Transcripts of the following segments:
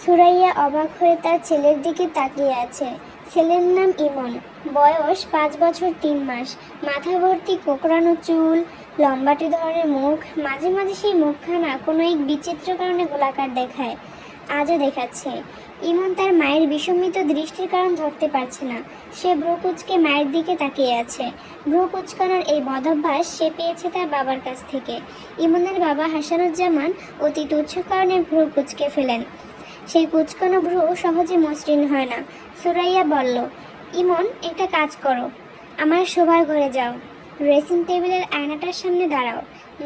সুরাইয়া অবাক হয়ে তার ছেলের দিকে তাকিয়ে আছে। ছেলের নাম ইমন, বয়স 5 বছর 3 মাস, মাথা ভর্তি কোঁকড়ানো চুল, লম্বাটে ধরনের মুখ, মাঝে মাঝে সেই মুখখানা কোনো এক বিচিত্র কারণে গোলাকার দেখায়, আজও দেখাচ্ছে। ইমন তার মায়ের বিস্মিত দৃষ্টির কারণ ধরতে পারছে না। সে ভ্রু কুঁচকে মায়ের দিকে তাকিয়ে আছে। ভ্রু কুঁচকানোর এই বদভ্যাস সে পেয়েছে তার বাবার কাছ থেকে। ইমনের বাবা হাসানুজ্জামান অতি তুচ্ছ কারণে ভ্রু কুঁচকে ফেলেন। সেই কুচকানো ভ্রু সহজে মসৃণ হয় না। সুরাইয়া বলল, ইমন, একটা কাজ করো, আমার শোবার ঘরে যাও, ড্রেসিং টেবিলের আয়নাটার সামনে দাঁড়াও,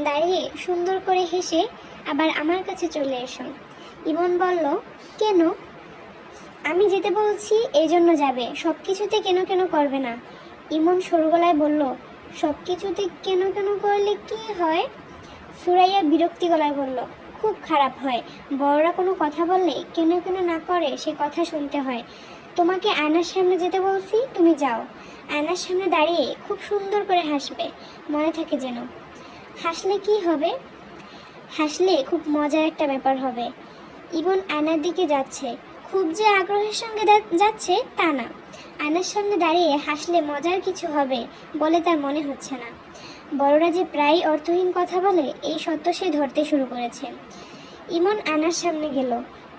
দাঁড়িয়ে সুন্দর করে হেসে আবার আমার কাছে চলে এসো। ইমন বলল, কেন? আমি যেতে বলছি এই জন্য যাবে, সব কিছুতে কেন কেন করবে না। ইমন সরু গলায় বলল, সব কিছুতে কেন কেন করলে কি হয়? সুরাইয়া বিরক্তি গলায় বলল, খুব খারাপ হয়। বড়রা কোনো কথা বললে কেন কেন না করে সে কথা শুনতে হয়। তোমাকে আয়নার সামনে যেতে বলছি, তুমি যাও। আয়নার সামনে দাঁড়িয়ে খুব সুন্দর করে হাসবে, মনে থাকে যেন। হাসলে কি হবে? হাসলে খুব মজার একটা ব্যাপার হবে। ইবন আয়নার দিকে যাচ্ছে, খুব যে আগ্রহের সঙ্গে যাচ্ছে তা না। আয়নার সামনে দাঁড়িয়ে হাসলে মজার কিছু হবে বলে তার মনে হচ্ছে না। বড়রা যে প্রায় অর্থহীন কথা বলে এই সত্য সে ধরতে শুরু করেছে। ইমন আয়নার সামনে গেল,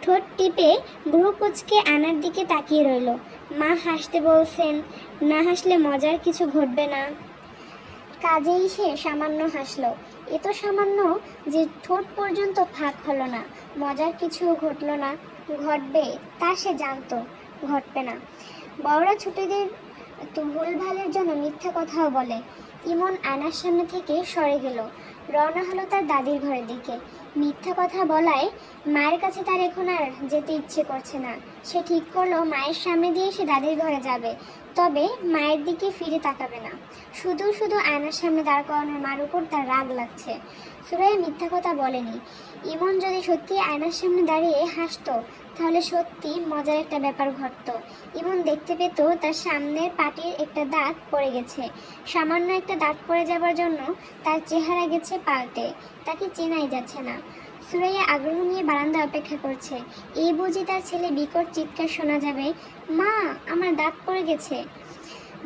ঠোঁট টিপে ভ্রু কুঁচকে আয়নার দিকে তাকিয়ে রইল। মা হাসতে বলছেন, না হাসলে মজার কিছু ঘটবে না। কাজেই সে সামান্য হাসলো। এ তো সামান্য যে ঠোঁট পর্যন্ত ফাঁক হলো না, মজার কিছু ঘটলো না। ঘটবে তা সে জানতো, ঘটবে না। বড়রা ছোটদের তো ভুলভালের জন্য মিথ্যা কথাও বলে। ইমন আয়নার সামনে থেকে সরে গেল, রওনা হলো তার দাদির ঘরের দিকে। মিথ্যা কথা বলায় মায়ের কাছে তার এখন আর যেতে ইচ্ছে করছে না। সে ঠিক করলো মায়ের সামনে দিয়ে সে দাদির ঘরে যাবে, তবে মায়ের দিকে ফিরে তাকাবে না। শুধু শুধু আয়নার সামনে দাঁড় করানোর মার উপর তার রাগ লাগছে। সুরাইয়া মিথ্যা কথা বলেনি। ইমন যদি সত্যি আয়নার সামনে দাঁড়িয়ে হাসতো, তাহলে সত্যি মজার একটা ব্যাপার ঘটতো। ইমন দেখতে পেত তার সামনের পাটির একটা দাঁত পড়ে গেছে। সামান্য একটা দাঁত পড়ে যাবার জন্য তার চেহারা গেছে পাল্টে, তাকে চেনাই যাচ্ছে না। সুরাইয়া আগ্রহ নিয়ে বারান্দায় অপেক্ষা করছে। এই বুঝি তার ছেলে বিকট চিৎকার শোনা যাবে, মা, আমার দাঁত পড়ে গেছে,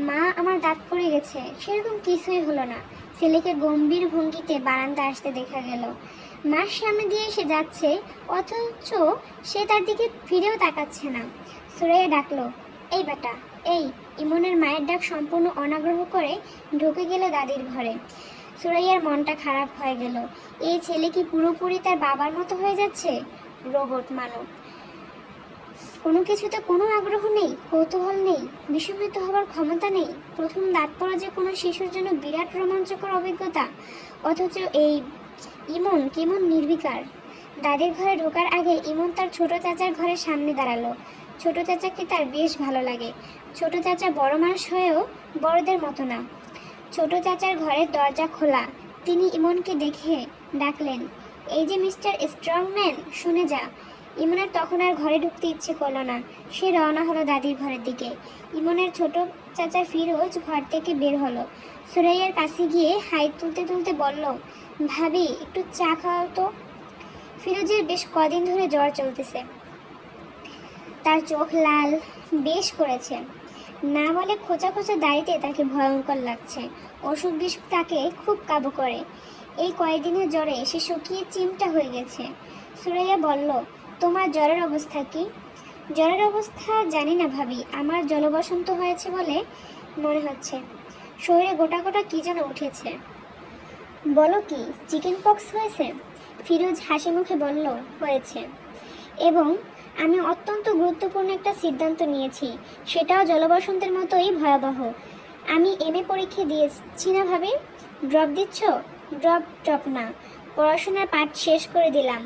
মা, আমার দাঁত পড়ে গেছে। সেরকম কিছুই হলো না। ছেলেকে গম্ভীর ভঙ্গিতে বারান্দা আসতে দেখা গেল। মার সামনে দিয়ে সে যাচ্ছে, অথচ সে তার দিকে ফিরেও তাকাচ্ছে না। সুরাইয়া ডাকলো, এই বেটা, এই। ইমনের মায়ের ডাক সম্পূর্ণ অনাগ্রহ করে ঢুকে গেল দাদির ঘরে। সুরাইয়ার মনটা খারাপ হয়ে গেল। এই ছেলে কি পুরোপুরি তার বাবার মতো হয়ে যাচ্ছে? রোবট মানব। কোনো কিছুতে কোনো আগ্রহ নেই, কৌতূহল নেই, বিস্মিত হবার ক্ষমতা নেই। প্রথম দাঁত পড়া যে কোনো শিশুর জন্য বিরাট রোমাঞ্চকর অভিজ্ঞতা, অথচ এই ইমন কেমন নির্বিকার। দাদির ঘরে ঢোকার আগে ইমন তার ছোট চাচার ঘরের সামনে দাঁড়ালো। ছোট চাচাকে তার বেশ ভালো লাগে। ছোট চাচা বড় মানুষ হয়েও বড়দের মতো না। ছোট চাচার ঘরের দরজা খোলা। তিনি ইমনকে দেখে ডাকলেন, এই যে মিস্টার স্ট্রংম্যান, শুনে যা। ইমনের তখন আর ঘরে ঢুকতে ইচ্ছে করলো না। সে রওনা হলো দাদির ঘরের দিকে। ইমনের ছোট চাচা ফিরোজ ঘর থেকে বের হলো। সুরাইয়ার কাছে গিয়ে হাই তুলতে তুলতে বলল, ভাবি, একটু চা খাওয়াও তো। ফিরোজের বেশ কদিন ধরে জ্বর চলতেছে, তার চোখ লাল বেশ করেছে। না বলে খোঁচা খোঁচা দাড়িতে তাকে ভয়ঙ্কর লাগছে। অসুখ বিসুখ তাকে খুব কাবু করে। এই কয়েকদিনের জ্বরে সে শুকিয়ে চিমটা হয়ে গেছে। সুরাইয়া বলল, তোমার জ্বরের অবস্থা কি? জ্বরের অবস্থা জানি না ভাবি, আমার জলবসন্ত হয়েছে বলে মনে হচ্ছে। শরীরে গোটা গোটা কি যেন উঠেছে। বলো কি, চিকেন পক্স হয়েছে? ফিরোজ হাসি মুখে বলল, হয়েছে, এবং আমি অত্যন্ত গুরুত্বপূর্ণ একটা সিদ্ধান্ত নিয়েছি। সেটাও জলবসন্তের মতোই ভয়াবহ। আমি এমএ পরীক্ষা দিয়েছি না ভাবি। ড্রপ দিচ্ছ? ড্রপ না, পড়াশোনার পাঠ শেষ করে দিলাম।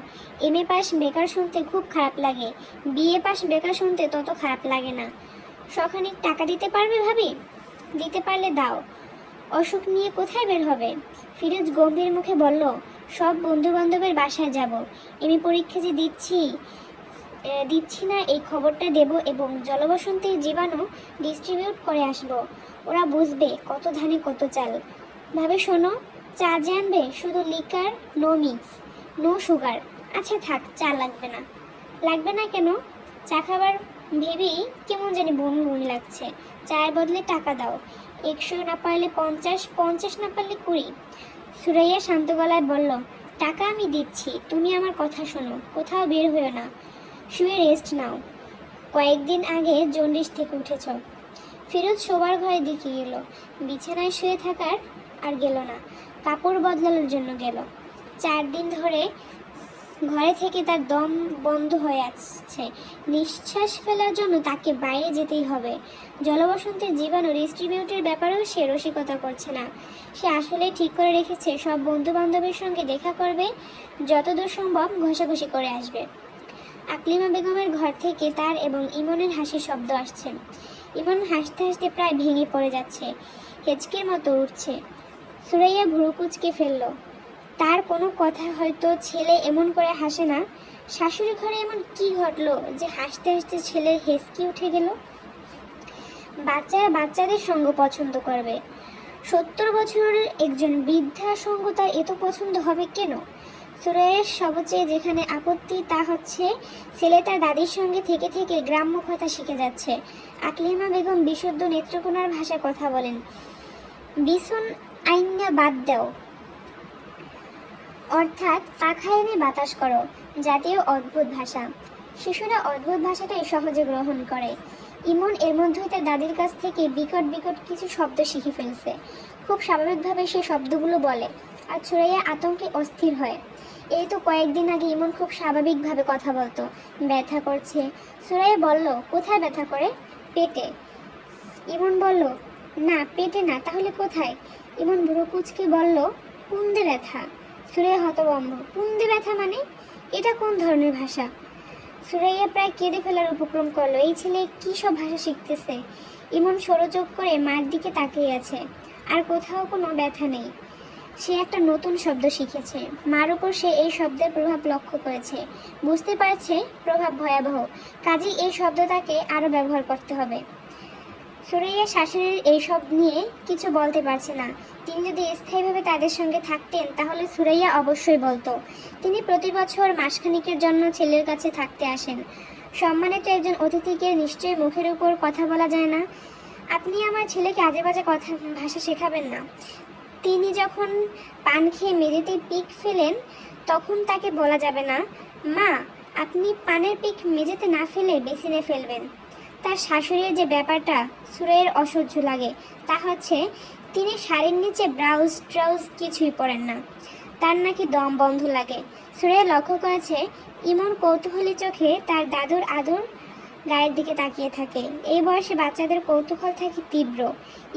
এমএ পাস বেকার শুনতে খুব খারাপ লাগে, বিএ পাস বেকার শুনতে তত খারাপ লাগে না। শখানিক টাকা দিতে পারবে ভাবি? দিতে পারলে দাও। অসুখ নিয়ে কোথায় বের হবে? ফিরোজ গম্ভীর মুখে বলল, সব বন্ধু বান্ধবের বাসায় যাব। এমএ পরীক্ষা যে দিচ্ছি না এই খবরটা দেব, এবং জলবসন্তের জীবাণু ডিস্ট্রিবিউট করে আসব। ওরা বুঝবে কত ধানে কত চাল। ভাবে শোনো, চা যে আনবে শুধু liquor, no mix, no sugar. আচ্ছা থাক, চা লাগবে না। লাগবে না কেন? চা খাবার ভেবেই কেমন জানি বমি বমি লাগছে। চায়ের বদলে টাকা দাও। 100 না পারলে 50, 50 না পারলে 20। সুরাইয়া শান্ত গলায় বলল, টাকা আমি দিচ্ছি, তুমি আমার কথা শোনো, কোথাও বের হইও না, শুয়ে রেস্ট নাও। কয়েকদিন আগে জন্ডিস থেকে উঠেছ। ফিরোজ শোবার ঘরে দিকে গেল। বিছানায় শুয়ে থাকার আর গেল না, কাপড় বদলানোর জন্য গেল। 4 দিন ধরে ঘরে থেকে তার দম বন্ধ হয়ে আসছে। নিঃশ্বাস ফেলার জন্য তাকে বাইরে যেতেই হবে। জলবসন্তের জীবাণু ডিস্ট্রিবিউটের ব্যাপারেও সে রসিকতা করছে না। সে আসলে ঠিক করে রেখেছে সব বন্ধু বান্ধবের সঙ্গে দেখা করবে, যতদূর সম্ভব ঘষাঘষি করে আসবে। আকলিমা বেগমের ঘর থেকে তার এবং ইমনের হাসির শব্দ আসছে। ইমন হাসতে হাসতে প্রায় ভেঙে পড়ে যাচ্ছে, হেঁচকির মতো উঠছে। সুরাইয়া ভুরু কুঁচকে ফেলল। তার কোনো কথা হয়তো ছেলে এমন করে হাসে না। শাশুড়ি ঘরে এমন কি ঘটলো যে হাসতে হাসতে ছেলের হেঁচকি উঠে গেল? বাচ্চারা বাচ্চাদের সঙ্গ পছন্দ করবে, 70 বছরের একজন বৃদ্ধার সঙ্গ তার এত পছন্দ হবে কেন? সুরাইয়ের সবচেয়ে যেখানে আপত্তি তা হচ্ছে ছেলে তার দাদির সঙ্গে থেকে থেকে গ্রাম্য কথা শিখে যাচ্ছে। আকলিমা বেগম বিশুদ্ধ নেত্রকোনার ভাষায় কথা বলেন। বিছুন আইনা বাদ দাও, অর্থাৎ পাখা এনে বাতাস করো, জাতীয় অদ্ভুত ভাষা। শিশুরা অদ্ভুত ভাষাটাই সহজে গ্রহণ করে। ইমন এর মধ্যেই তার দাদির কাছ থেকে বিকট বিকট কিছু শব্দ শিখে ফেলছে। খুব স্বাভাবিকভাবে সে শব্দগুলো বলে, আর সুরাইয়া আতঙ্কে অস্থির হয়। এই তো কয়েকদিন আগে ইমন খুব স্বাভাবিকভাবে কথা বলতো। ব্যথা করছে। সুরাইয়া বলল, কোথায় ব্যথা করে? পেটে। ইমন বলল, না পেটে না, তাহলে কোথায়? ইমন বুড়ো কুচকে বলল, পুন্দে ব্যথা। সুরাইয়া হতভম্ব। পুন্দে ব্যথা মানে? এটা কোন ধরনের ভাষা? সুরাইয়া প্রায় কেঁদে ফেলার উপক্রম করলো। এই ছেলে কি সব ভাষা শিখতেছে? ইমন সরু চোখ করে মার দিকে তাকিয়ে আছে। আর কোথাও কোনো ব্যথা নেই। সে একটা নতুন শব্দ শিখেছে। মার উপর সে এই শব্দের প্রভাব লক্ষ্য করেছে, বুঝতে পারছে প্রভাব ভয়াবহ। কাজেই এই শব্দ তাকে আরও ব্যবহার করতে হবে। সুরাইয়া শাশুড়ির এইসব নিয়ে কিছু বলতে পারছে না। তিনি যদি স্থায়ীভাবে তাদের সঙ্গে থাকতেন তাহলে সুরাইয়া অবশ্যই বলতো। তিনি প্রতি বছর মাসখানিকের জন্য ছেলের কাছে থাকতে আসেন। সম্মানিত একজন অতিথিকে নিশ্চয়ই মুখের উপর কথা বলা যায় না। আপনি আমার ছেলেকে আজে বাজে কথা ভাষা শেখাবেন না। তিনি যখন পান খেয়ে মেঝেতে পিক ফেলেন তখন তাকে বলা যাবে না, মা আপনি পানের পিক মেঝেতে না ফেলে বেসিনে ফেলবেন। তার শাশুড়ির যে ব্যাপারটা সুরাইয়ের অসহ্য লাগে তা হচ্ছে তিনি শাড়ির নিচে ব্লাউজ ট্রাউজ কিছুই পরেন না। তার নাকি দম বন্ধ লাগে। সুরাইয়া লক্ষ্য করেছে ইমন কৌতূহলী চোখে তার দাদুর আদর গায়ের দিকে তাকিয়ে থাকে। এই বয়সে বাচ্চাদের কৌতূহল থাকে তীব্র।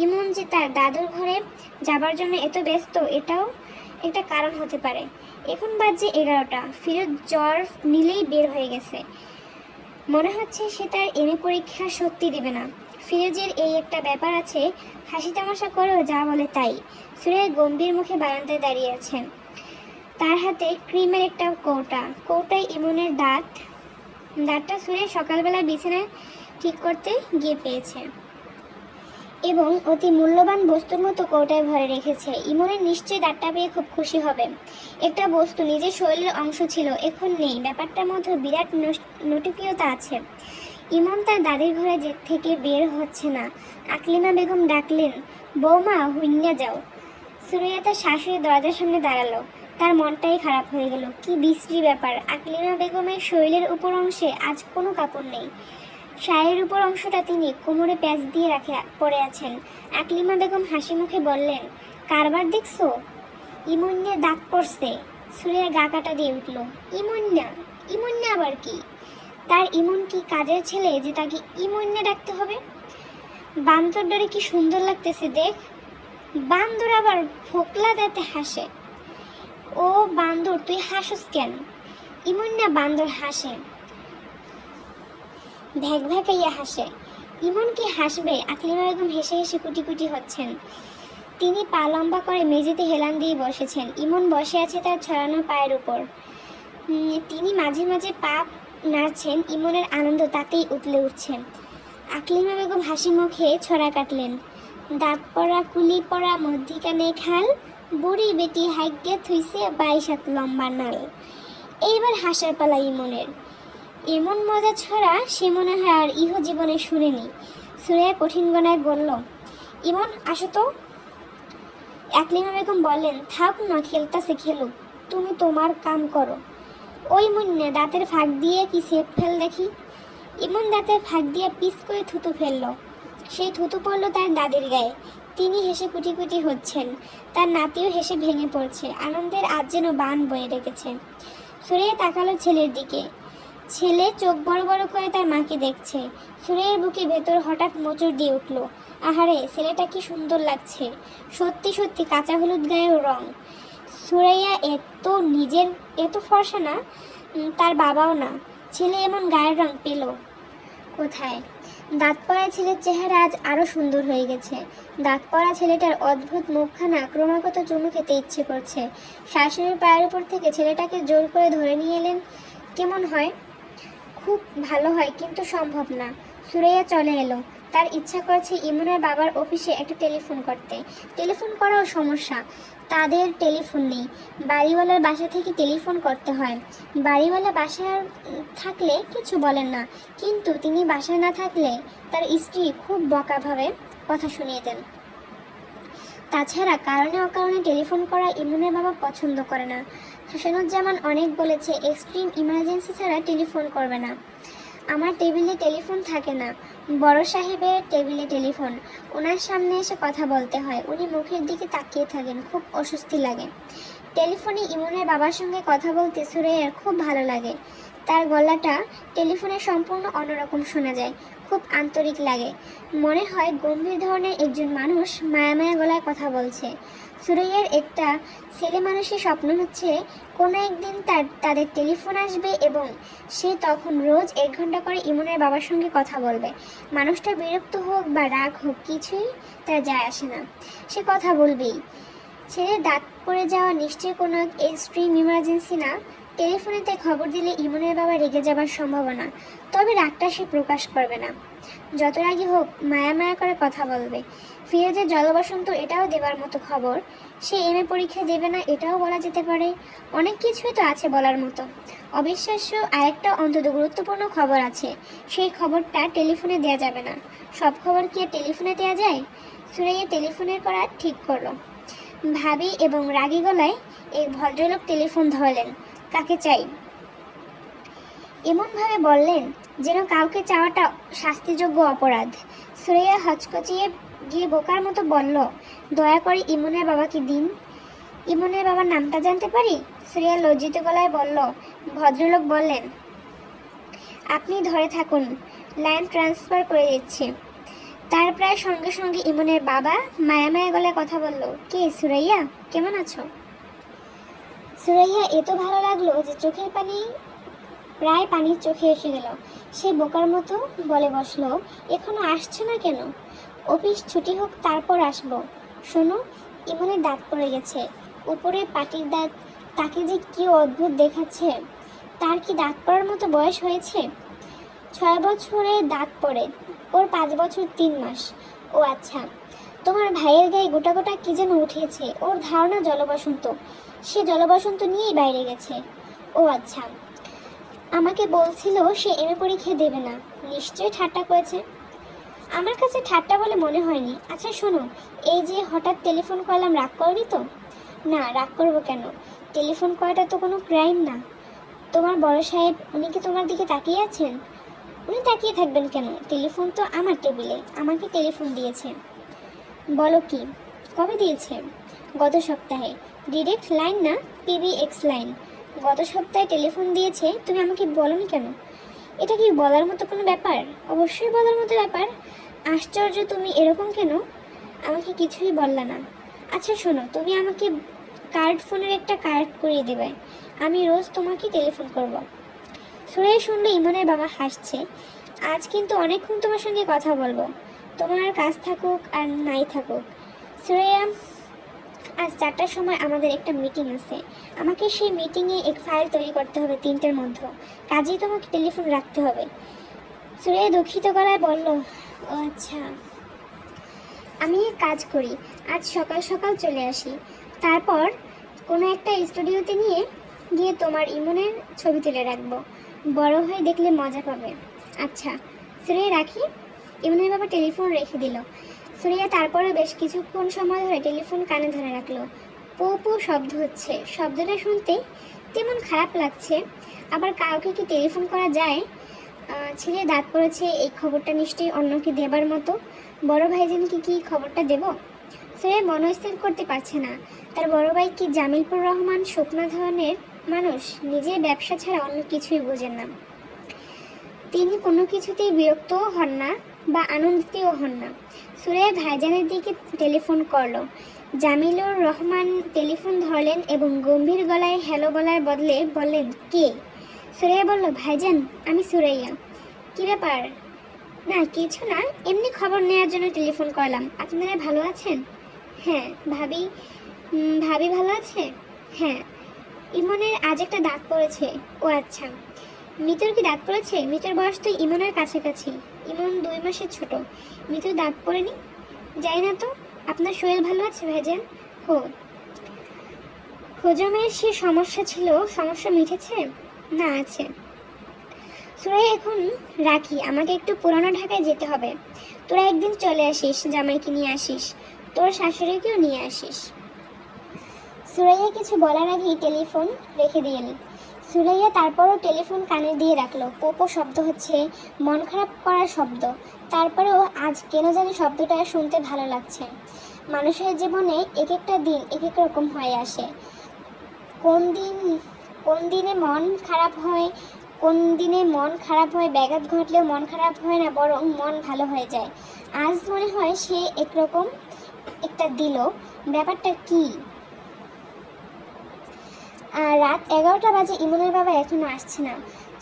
ইমন যে তার দাদুর ঘরে যাবার জন্য এত ব্যস্ত, এটাও একটা কারণ হতে পারে। এখন বাজে 11টা। ফিরোজ জ্বর নিলেই বের হয়ে গেছে। মনে হচ্ছে সে তার এমএ পরীক্ষা সত্যি দেবে না। ফিরোজের এই একটা ব্যাপার আছে, হাসি তামাশা করেও যা বলে তাই। সুরাইয়া গম্ভীর মুখে বারান্দায় দাঁড়িয়ে আছে। তার হাতে ক্রিমের একটা কৌটায় ইমনের দাঁতটা সুরাইয়া সকালবেলা বিছানায় ঠিক করতে গিয়ে পেয়েছে এবং অতি মূল্যবান বস্তুর মতো কৌটায় ভরে রেখেছে। ইমনের নিশ্চয়ই দাঁতটা পেয়ে খুব খুশি হবে। একটা বস্তু নিজের শরীরের অংশ ছিল, এখন নেই। ব্যাপারটার মধ্যে বিরাট নটকীয়তা আছে। ইমন তার দাদির ঘরে থেকে বের হচ্ছে না। আকলিমা বেগম ডাকলেন, বৌমা হুইন্যা যাও। সুরাইয়া তার শাশুড়ির দরজার সামনে দাঁড়ালো। তার মনটাই খারাপ হয়ে গেল। কি বিশ্রী ব্যাপার! আকলিমা বেগমের শরীরের উপর অংশে আজ কোনো কাপড় নেই। শাড়ির উপর অংশটা তিনি কোমরে প্যাঁচ দিয়ে পড়ে আছেন। আকলিমা বেগম হাসি মুখে বললেন, কারবার দেখছো? ইমন্যার দাগ পড়ছে। সুরাইয়া গা কাটা দিয়ে উঠল। ইমন্যা আবার কি? তার ইমন কি কাজের ছেলে যে তাকে ইমন্যা ডাকতে হবে? বান্দরটারে কি সুন্দর লাগতেছে দেখ। বান্দর আবার ফোকলা দাঁতে হাসে। ও বান্দর, তুই হাসস কেন? ইমন্যা বান্দর হাসে, ভ্যাক ভ্যাকাইয়া হাসে। ইমন কি হাসবে? আকলিমা বেগম হেসে হেসে কুটি কুটি হচ্ছেন। তিনি পা লম্বা করে মেঝেতে হেলান দিয়ে বসেছেন। ইমন বসে আছে তার ছড়ানো পায়ের উপর। তিনি মাঝে মাঝে পা নাড়ছেন। ইমনের আনন্দ তাতেই উতলে উঠছে। আকলিমা বেগম হাসি মুখে ছড়া কাটলেন, দাঁত পড়া কুলি পড়া মধ্যিখানে খাল, বুড়ি বেটি হাইগে থুইছে 22 হাত লম্বা নাল। এইবার হাসার পালা ইমনের। এমন মজা ছড়া সে মনে হয় আর ইহ জীবনে শুনেনি। সুরাইয়া কঠিন গলায় বলল, ইমন আসো তো। আকলিমা বেগম বললেন, থাক না, খেলতাছে খেলুক, তুমি তোমার কাম করো। ওই মুন্নে দাঁতের ফাঁক দিয়ে কি সেপ ফেল দেখি। ইমন দাঁতের ফাঁক দিয়ে পিস করে থুতু ফেললো। সেই থুতু পড়লো তার দাদির গায়ে। তিনি হেসে কুটি কুটি হচ্ছেন, তার নাতিও হেসে ভেঙে পড়ছে। আনন্দের আজ যেন বান বয়ে রেখেছে। সুরাইয়া তাকালো ছেলের দিকে। ছেলে চোখ বড় বড় করে তার মাকে দেখছে। সুরাইয়ার বুকে ভেতর হঠাৎ মোচড় দিয়ে উঠল। আহারে, ছেলেটা কি সুন্দর লাগছে, সত্যি সত্যি কাঁচা হলুদ গায়ের রং। সুরাইয়া এত ফর্সা না, তার বাবাও না। ছেলে এমন গায়ের রং পেল কোথায়? দাঁত পড়া ছেলের চেহারা আজ আরো সুন্দর হয়ে গেছে। দাঁত পড়া ছেলেটার অদ্ভুত মুখখানা ক্রমাগত চুমু খেতে ইচ্ছে করছে। শাশুড়ির পায়ের উপর থেকে ছেলেটাকে জোর করে ধরে নিয়ে এলেন। কেমন হয়? খুব ভালো হয়, কিন্তু সম্ভব না। সুরাইয়া চলে এলো। তার ইচ্ছা করছে ইমনের বাবার অফিসে একটা টেলিফোন করতে। টেলিফোন করাও সমস্যা, তাদের টেলিফোন নেই। বাড়িওয়ালার বাসা থেকে টেলিফোন করতে হয়। বাড়িওয়ালা বাসায় থাকলে কিছু বলেন না, কিন্তু তিনি বাসায় না থাকলে তার স্ত্রী খুব বকাভাবে কথা শুনিয়ে দেন। তাছাড়া কারণে অকারণে টেলিফোন করা ইমনের বাবা পছন্দ করে না। হাসানুজ্জামান অনেক বলেছে, এক্সট্রিম ইমার্জেন্সি ছাড়া টেলিফোন করবে না। আমার টেবিলে টেলিফোন থাকে না, বড় সাহেবের টেবিলে টেলিফোন। ওনার সামনে এসে কথা বলতে হয়, উনি মুখের দিকে তাকিয়ে থাকেন, খুব অস্বস্তি লাগে। টেলিফোনে ইমনের বাবার সঙ্গে কথা বলতে সুরাইয়ার খুব ভালো লাগে। তার গলাটা টেলিফোনে সম্পূর্ণ অন্যরকম শোনা যায়, খুব আন্তরিক লাগে। মনে হয় গম্ভীর ধরনের একজন মানুষ মায়া মায়া গলায় কথা বলছে। সুরাইয়ার একটা ছেলে মানুষের স্বপ্ন হচ্ছে কোনো একদিন তাদের টেলিফোন আসবে এবং সে তখন রোজ 1 ঘন্টা করে ইমনের বাবার সঙ্গে কথা বলবে। মানুষটা বিরক্ত হোক বা রাগ হোক, কিছুই তার যায় আসে না, সে কথা বলবেই। ছেলের দাঁত পড়ে যাওয়া নিশ্চয়ই কোনো এক্সট্রিম ইমার্জেন্সি না। টেলিফোনেতে খবর দিলে ইমনের বাবা রেগে যাবার সম্ভাবনা, তবে রাগটা সে প্রকাশ করবে না। যত রাগই হোক, মায়া মায়া করে কথা বলবে। ফিরোজের জলবসন্ত, এটাও দেবার মতো খবর। সে এমএ পরীক্ষা দেবে না, এটাও বলা যেতে পারে। অনেক কিছুই তো আছে বলার মতো। অবিশ্বাস্য আরেকটা অন্তত গুরুত্বপূর্ণ খবর আছে, সেই খবরটা টেলিফোনে দেওয়া যাবে না। সব খবর কি আর টেলিফোনে দেওয়া যায়? সুরাইয়া টেলিফোনের করা ঠিক করলো। ভাবি এবং রাগী গলায় এই ভদ্রলোক টেলিফোন ধরলেন। কাকে চাই? এমনভাবে বললেন যেন কাউকে চাওয়াটা শাস্তিযোগ্য অপরাধ। সুরাইয়া হচকচিয়ে গিয়ে বোকার মতো বলল, দয়া করে ইমনের বাবাকে দিন। ইমনের বাবার নামটা জানতে পারি? সুরাইয়া লজ্জিত গলায় বলল। ভদ্রলোক বললেন, আপনি ধরে থাকুন, লাইন ট্রান্সফার করে দিচ্ছি। তার প্রায় সঙ্গে সঙ্গে ইমনের বাবা মায়া মায়া গলায় কথা বলল, কে সুরাইয়া, কেমন আছো? সুরাইয়া এত ভালো লাগলো যে চোখের পানি প্রায় পানির চোখে এসে গেল। সে বোকার মতো বলে বসলো, এখনো আসছে না কেন? অফিস ছুটি হোক, তারপর আসবো। শোনো, ইমনের দাঁত পড়ে গেছে, উপরে পাটির দাঁত, তাকে যে কি অদ্ভুত দেখাচ্ছে। তার কি দাঁত পড়ার মতো বয়স হয়েছে? 6 বছরে দাঁত পড়ে, ওর 5 বছর 3 মাস। ও আচ্ছা, তোমার ভাইয়ের গায়ে গোটা গোটা কি যেন উঠেছে, ওর ধারণা জলবসন্ত, সে জলবসন্ত নিয়েই বাইরে গেছে। ও আচ্ছা, আমাকে বলছিল সে এমএ পরীক্ষা দেবে না। নিশ্চয়ই ঠাট্টা করেছে। আমার কাছে ঠাট্টা বলে মনে হয়নি। আচ্ছা শোনো, এই যে হঠাৎ টেলিফোন করলাম, রাগ করনি তো? না, রাগ করবো কেন? টেলিফোন করাটা তো কোনো ক্রাইম না। তোমার বড় সাহেব, উনি কি তোমার দিকে তাকিয়ে আছেন? উনি তাকিয়ে থাকবেন কেন? টেলিফোন তো আমার টেবিলে, আমাকে টেলিফোন দিয়েছে। বলো কি, কবে দিয়েছে? গত সপ্তাহে। ডিরেক্ট লাইন না, পিবিএক্স লাইন। গত সপ্তাহে টেলিফোন দিয়েছে, তুমি আমাকে বলোনি কেন? এটা কি বলার মতো কোনো ব্যাপার? অবশ্যই বলার মতো ব্যাপার। আশ্চর্য, তুমি এরকম কেন? আমাকে কিছুই বললা না। আচ্ছা শোনো, তুমি আমাকে ফোনের একটা কার্ড করিয়ে দেবে, আমি রোজ তোমাকে টেলিফোন করব। সুরাইয়া শুনলে ইমনের বাবা হাসছে। আজ কিন্তু অনেকক্ষণ তোমার সঙ্গে কথা বলবো, তোমার কাজ থাকুক আর নাই থাকুক। সুরাইয়া, আজ 4টার সময় আমাদের একটা মিটিং আছে। আমাকে সেই মিটিংয়ে এক ফাইল তৈরি করতে হবে 3টের মধ্যে, কাজেই তোমাকে টেলিফোন রাখতে হবে। সুরাইয়া দুঃখিত গলায় বলল, ও আচ্ছা, আমি এক কাজ করি, আজ সকাল সকাল চলে আসি, তারপর কোনো একটা স্টুডিওতে নিয়ে গিয়ে তোমার ইমনের ছবি তুলে রাখবো। বড় হয়ে দেখলে মজা পাবে। আচ্ছা সুরাইয়া রাখি। ইমনের বাবা টেলিফোন রেখে দিল। সুরাইয়া তারপরে বেশ কিছুক্ষণ সময় ধরে টেলিফোন কানে ধরে রাখলো। পো পো শব্দ হচ্ছে। শব্দটা শুনতে তেমন খারাপ লাগছে, আবার কাউকে কি টেলিফোন করা যায়? ছেলে দাঁত পড়েছে, এই খবরটা নিশ্চয়ই অন্যকে দেবার মতো। বড় ভাইজানকে কি খবরটা দেব? সে মনস্থির করতে পারছে না। তার বড় ভাই কি জামিলপুর রহমান শুকনা ধরনের মানুষ, নিজের ব্যবসা ছাড়া অন্য কিছুই বোঝেন না। তিনি কোনো কিছুতেই বিরক্তও হন না বা আনন্দিতও হন না। সুরাইয়া ভাইজানের দিকে টেলিফোন করলো। জামিলুর রহমান টেলিফোন ধরলেন এবং গম্ভীর গলায় হ্যালো বলার বদলে বললেন, কে? সুরাইয়া বলল, ভাইজান আমি সুরাইয়া। কী ব্যাপার? না কিছু না, এমনি খবর নেওয়ার জন্য টেলিফোন করলাম। আপনারা ভালো আছেন? হ্যাঁ। ভাবি ভাবি ভালো আছে? হ্যাঁ। ইমনের আজ একটা দাঁত পড়েছে। ও আচ্ছা। মিতুর কি দাঁত পড়েছে? মিতুর বয়স তো ইমনের কাছাকাছি। ইমন 2 মাসের ছোট। মিতুর দাঁত পড়েনি? যাই না তো। আপনার শরীর ভালো আছে ভাইজান? হজমের সে সমস্যা ছিল, সমস্যা মিটেছে? না আছে। সুরাইয়া এখন রাখি, আমাকে একটু পুরানো ঢাকায় যেতে হবে। তোরা একদিন চলে আসিস, জামাইকে নিয়ে আসিস, তোর শাশুড়িকেও নিয়ে আসিস। সুরাইয়া কিছু বলার আগেই টেলিফোন রেখে দিলেন। সুরাইয়া তারপরও টেলিফোন কানে দিয়ে রাখলো। পোপো শব্দ হচ্ছে, মন খারাপ করার শব্দ। তারপরেও আজ কেন জানি শব্দটা শুনতে ভালো লাগছে। মানুষের জীবনে এক একটা দিন এক এক রকম হয়ে আসে। কোন দিনে মন খারাপ হয়, ব্যাঘাত ঘটলেও মন খারাপ হয় না, বরং মন ভালো হয়ে যায়। আজ মনে হয় সে একরকম একটা দিল। ব্যাপারটা কি? রাত 11টা বাজে, ইমনের বাবা এখনো আসছে না।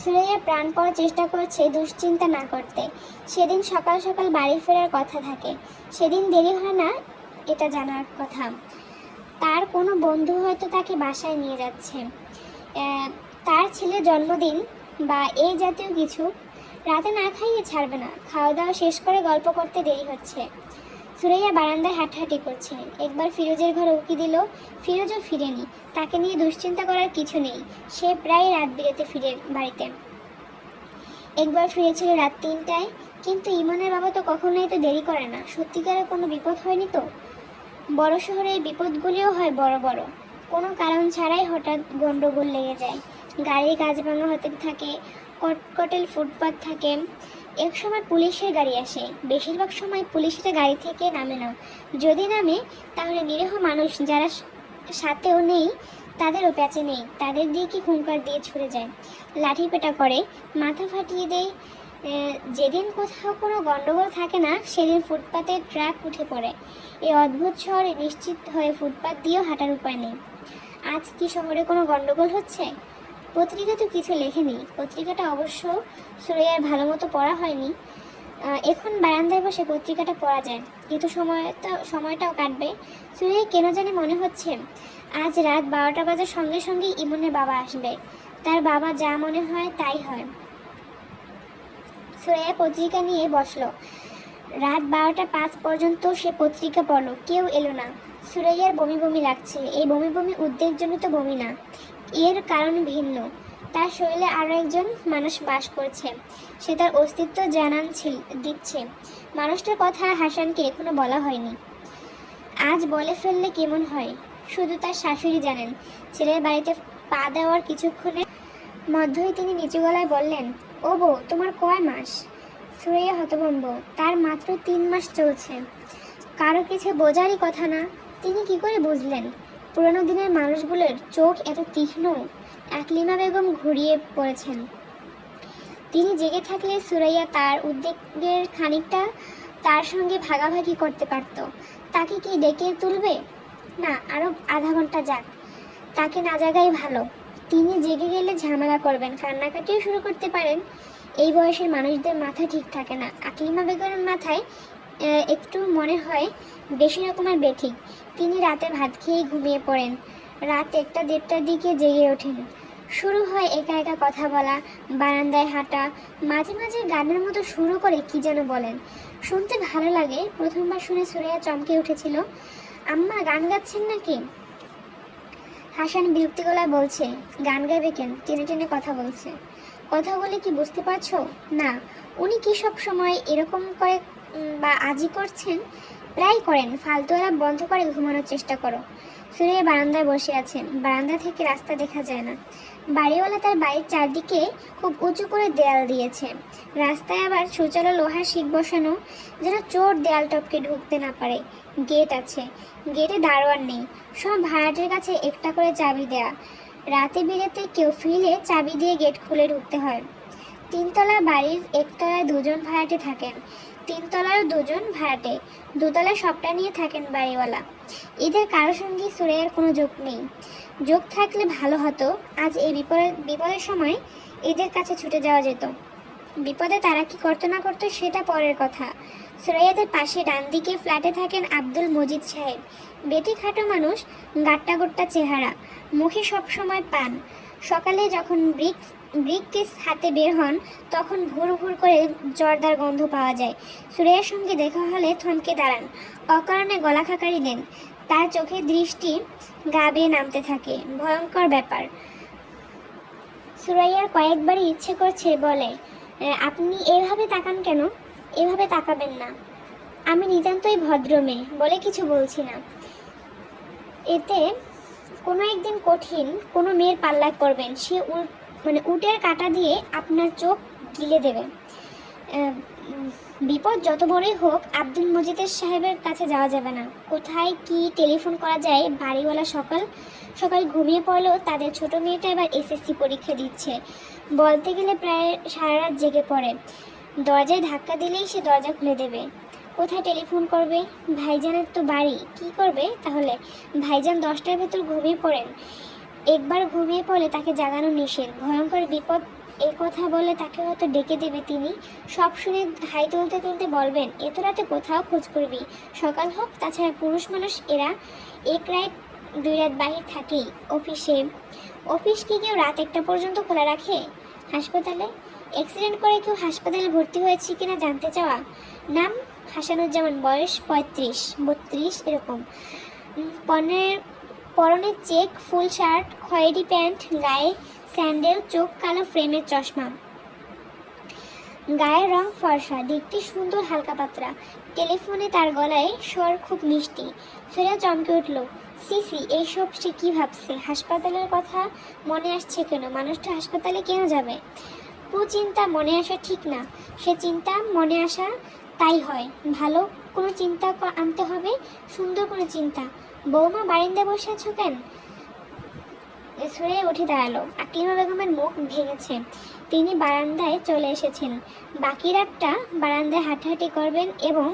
সুরাইয়া প্রাণপণ চেষ্টা করছে দুশ্চিন্তা না করতে। সেদিন সকাল সকাল বাড়ি ফেরার কথা থাকে, সেদিন দেরি হয় না এটা জানার কথা। তার কোনো বন্ধু হয়তো তাকে বাসায় নিয়ে যাচ্ছে, তার ছেলের জন্মদিন বা এই জাতীয় কিছু। রাতে না খাইয়ে ছাড়বে না। খাওয়া দাওয়া শেষ করে গল্প করতে দেরি হচ্ছে। সুরাইয়া বারান্দায় হাঁটাহাঁটি করছে। একবার ফিরোজের ঘরে উকি দিল, ফিরোজও ফিরেনি। তাকে নিয়ে দুশ্চিন্তা করার কিছু নেই, সে প্রায় রাত বিরেতে ফিরে বাড়িতে। একবার ফিরেছিল রাত 3টায়, কিন্তু ইমনের বাবা তো কখনোই তো দেরি করে না। সত্যিকারের কোনো বিপদ হয়নি তো? বড় শহরে এই বিপদগুলিও হয় বড় বড়, কোনো কারণ ছাড়াই হঠাৎ গন্ডগোল লেগে যায়। গাড়ির কাজ ভাঙা হতে থাকে, কটকটেল ফুটপাত থাকে। এক সময় পুলিশের গাড়ি আসে, বেশিরভাগ সময় পুলিশের গাড়ি থেকে নামে না। যদি নামে তাহলে নিরীহ মানুষ যারা সাথেও নেই তাদেরও প্যাচে নেই, তাদের দিয়ে কি হুঙ্কার দিয়ে ছুড়ে যায়, লাঠি পেটা করে, মাথা ফাটিয়ে দেয়। যেদিন কোথাও কোনো গন্ডগোল থাকে না সেদিন ফুটপাতে ট্রাক উঠে পড়ে। এই অদ্ভুত শহরে নিশ্চিত হয়ে ফুটপাত দিয়েও হাঁটার উপায় নেই। আজ কি শহরে কোনো গন্ডগোল হচ্ছে? পত্রিকা তো কিছু লেখেনি। পত্রিকাটা অবশ্য সুরাইয়ার ভালো মতো পড়া হয়নি। এখন বারান্দায় বসে পত্রিকাটা পড়া যায়, কিন্তু সময়টাও কাটবে। সুরাইয়া কেন জানি মনে হচ্ছে আজ রাত 12টা বাজার সঙ্গে সঙ্গে ইমনের বাবা আসবে। তার বাবা যা মনে হয় তাই হয়। সুরাইয়া পত্রিকা নিয়ে বসলো। রাত 12টা 5 পর্যন্ত সে পত্রিকা পড়লো, কেউ এলো না। সুরাইয়ার বমি বমি লাগছে। এই বমি বমি উদ্বেগজনিত বমি না, এর কারণ ভিন্ন। তার শরীরে আরও একজন মানুষ বাস করছে, সে তার অস্তিত্ব দিচ্ছে। মানুষটার কথা হাসানকে এখনো বলা হয়নি। আজ বলে ফেললে কেমন হয় শুধু তার শাশুড়ি জানেন। ছেলের বাড়িতে পা দেওয়ার কিছুক্ষণের মধ্যেই তিনি নিচু গলায় বললেন, ও বউ, তোমার কয় মাস? সুরাইয়া হতভম্ব। তার মাত্র 3 মাস চলছে। কারো কিছু বোঝারই কথা না, তিনি কি করে বুঝলেন? পুরনো দিনের মানুষগুলোর চোখ এত তীক্ষ্ণ। আকলিমা বেগম ঘুরিয়ে পড়েছেন। তিনি জেগে থাকলে সুরাইয়া তার উদ্বেগের খানিকটা তার সঙ্গে ভাগাভাগি করতে পারত। তাকে কি ডেকে তুলবে? না, আরো আধা ঘন্টা যাক, তাকে না জাগাই ভালো। তিনি জেগে গেলে ঝামেলা করবেন, কান্নাকাটিও শুরু করতে পারেন। এই বয়সের মানুষদের মাথা ঠিক থাকে না। আকলিমা বেগমের মাথায় একটু মনে হয় বেশি রকমের বেঠিক। তিনি রাতে ভাত খেয়ে ঘুমিয়ে পড়েন। রাত 1টা-1:30টার দিকে জেগে ওঠেন। শুরু হয় একা একা কথা বলা, বারান্দায় হাঁটা, মাঝে মাঝে গানের মতো শুরু করে কি যেন বলেন। শুনতে ভালো লাগে। প্রথমবার শুনে সুরাইয়া চমকে উঠেছিল। আম্মা, গান গাচ্ছেন নাকি? হাসান বিরক্তি গলায় বলছে, গান গাইবে কেন? টেনে টেনে কথা বলছে। কথাগুলি কি বুঝতে পারছো? না, উনি কি সব সময় এরকম করে বা আজই করছেন? প্রায় করেন। ফালতু আলাপ বন্ধ করে ঘুমানোর চেষ্টা করো। সুরাইয়া বারান্দায় বসে আছেন। বারান্দা থেকে রাস্তা দেখা যায় না। বাড়িওয়ালা তার বাড়ির চারদিকে খুব উঁচু করে দেয়াল দিয়েছে। রাস্তায় আবার সুচালো লোহার শিক বসানো, যেন চোর দেয়াল টপকে ঢুকতে না পারে। গেট আছে, গেটে দারোয়ান নেই। সব ভাড়াটের কাছে একটা করে চাবি দেয়া। রাতে বিরেতে কেউ ফিরলে চাবি দিয়ে গেট খুলে ঢুকতে হয়। তিনতলা বাড়ির একতলায় দুজন ভাড়াটে থাকেন, তিনতলায়ও দুজন ভাড়াটে, দোতলায় সবটা নিয়ে থাকেন বাড়িওয়ালা। এদের কারোর সঙ্গে সুরাইয়ার কোনো যোগ নেই। যোগ থাকলে ভালো হতো। আজ এই বিপদের সময় এদের কাছে ছুটে যাওয়া যেত। বিপদে তারা কি করতো না করতো সেটা পরের কথা। সুরাইয়াদের পাশে ডান দিকে ফ্ল্যাটে থাকেন আব্দুল মজিদ সাহেব। বেটি খাটো মানুষ, গাট্টা গোট্টা চেহারা, মুখে সব সময় পান। সকালে যখন ব্রিফকেস হাতে বের হন তখন ভুর ভুর করে জর্দার গন্ধ পাওয়া যায়। সুরাইয়ার সঙ্গে দেখা হলে থমকে দাঁড়ান, অকারণে গলা খাকারি দেন। তার চোখের দৃষ্টি গা বেয়ে নামতে থাকে। ভয়ঙ্কর ব্যাপার। সুরাইয়ার কয়েকবারই ইচ্ছে করছে বলে, আপনি এভাবে তাকান কেন? এভাবে তাকাবেন না, আমি নিতান্তই ভদ্র মেয়ে বলে কিছু বলছি না। এতে কোনো একদিন কঠিন কোনো মেয়ের পাল্লায় পড়বেন, সে উটের কাঁটা দিয়ে আপনার চোখ গিলে দেবে। বিপদ যত বড়ই হোক আব্দুল মজিদের সাহেবের কাছে যাওয়া যাবে না। কোথায় কি টেলিফোন করা যায়? বাড়িওয়ালা সকাল সকাল ঘুমিয়ে পড়লেও তাদের ছোট মেয়েটা এবার এসএসসি পরীক্ষা দিচ্ছে। বলতে গেলে প্রায় সারা রাত জেগে পড়ে। দরজায় ধাক্কা দিলেই সে দরজা খুলে দেবে। কোথায় টেলিফোন করবে? ভাইজানের তো বাড়ি, কি করবে তাহলে? ভাইজান 10টার ভেতর ঘুমিয়ে পড়েন। একবার ঘুমিয়ে পড়লে তাকে জাগানো নিষেধ। ভয়ঙ্কর বিপদ এই কথা বলে তাকে হয়তো ডেকে দেবে তিনি। সব শুনে হাই তুলতে তুলতে বলবেন, এত রাতে কোথাও খোঁজ করবি, সকাল হোক। তাছাড়া পুরুষ মানুষ এরা এক রাত 2 রাত বাহির থাকেই। অফিস কি কেউ রাত 1টা পর্যন্ত খোলা রাখে? হাসপাতালে অ্যাক্সিডেন্ট করে কেউ হাসপাতালে ভর্তি হয়েছে কিনা জানতে চাওয়া। নাম হাসানুজ্জামান, বয়স 35-32 এরকম। পরনে চেক ফুল শার্ট, খয়েরি প্যান্ট, গায়ে স্যান্ডেল, চোখ কালো, ফ্রেমের চশমা। গায়ের রং ফর্সা, দেখতে সুন্দর, হালকা পাতলা। টেলিফোনে তার গলায় স্বর খুব মিষ্টি। ফেরা চমকে উঠল। সিসি, এইসব সে কি ভাবছে? হাসপাতালের কথা মনে আসছে কেন? মানুষটা হাসপাতালে কেন যাবে? কুচিন্তা মনে আসা ঠিক না। সে চিন্তা মনে আসা তাই হয়। ভালো কোনো চিন্তা আনতে হবে, সুন্দর কোনো চিন্তা। বৌমা, বারিন্দায় বসে আছো কেন? সুরাইয়া উঠে দাঁড়ালো। আকলিমা বেগমের মুখ ভেঙেছে। তিনি বারান্দায় চলে এসেছেন। বাকি রাতটা বারান্দায় হাঁটাহাঁটি করবেন এবং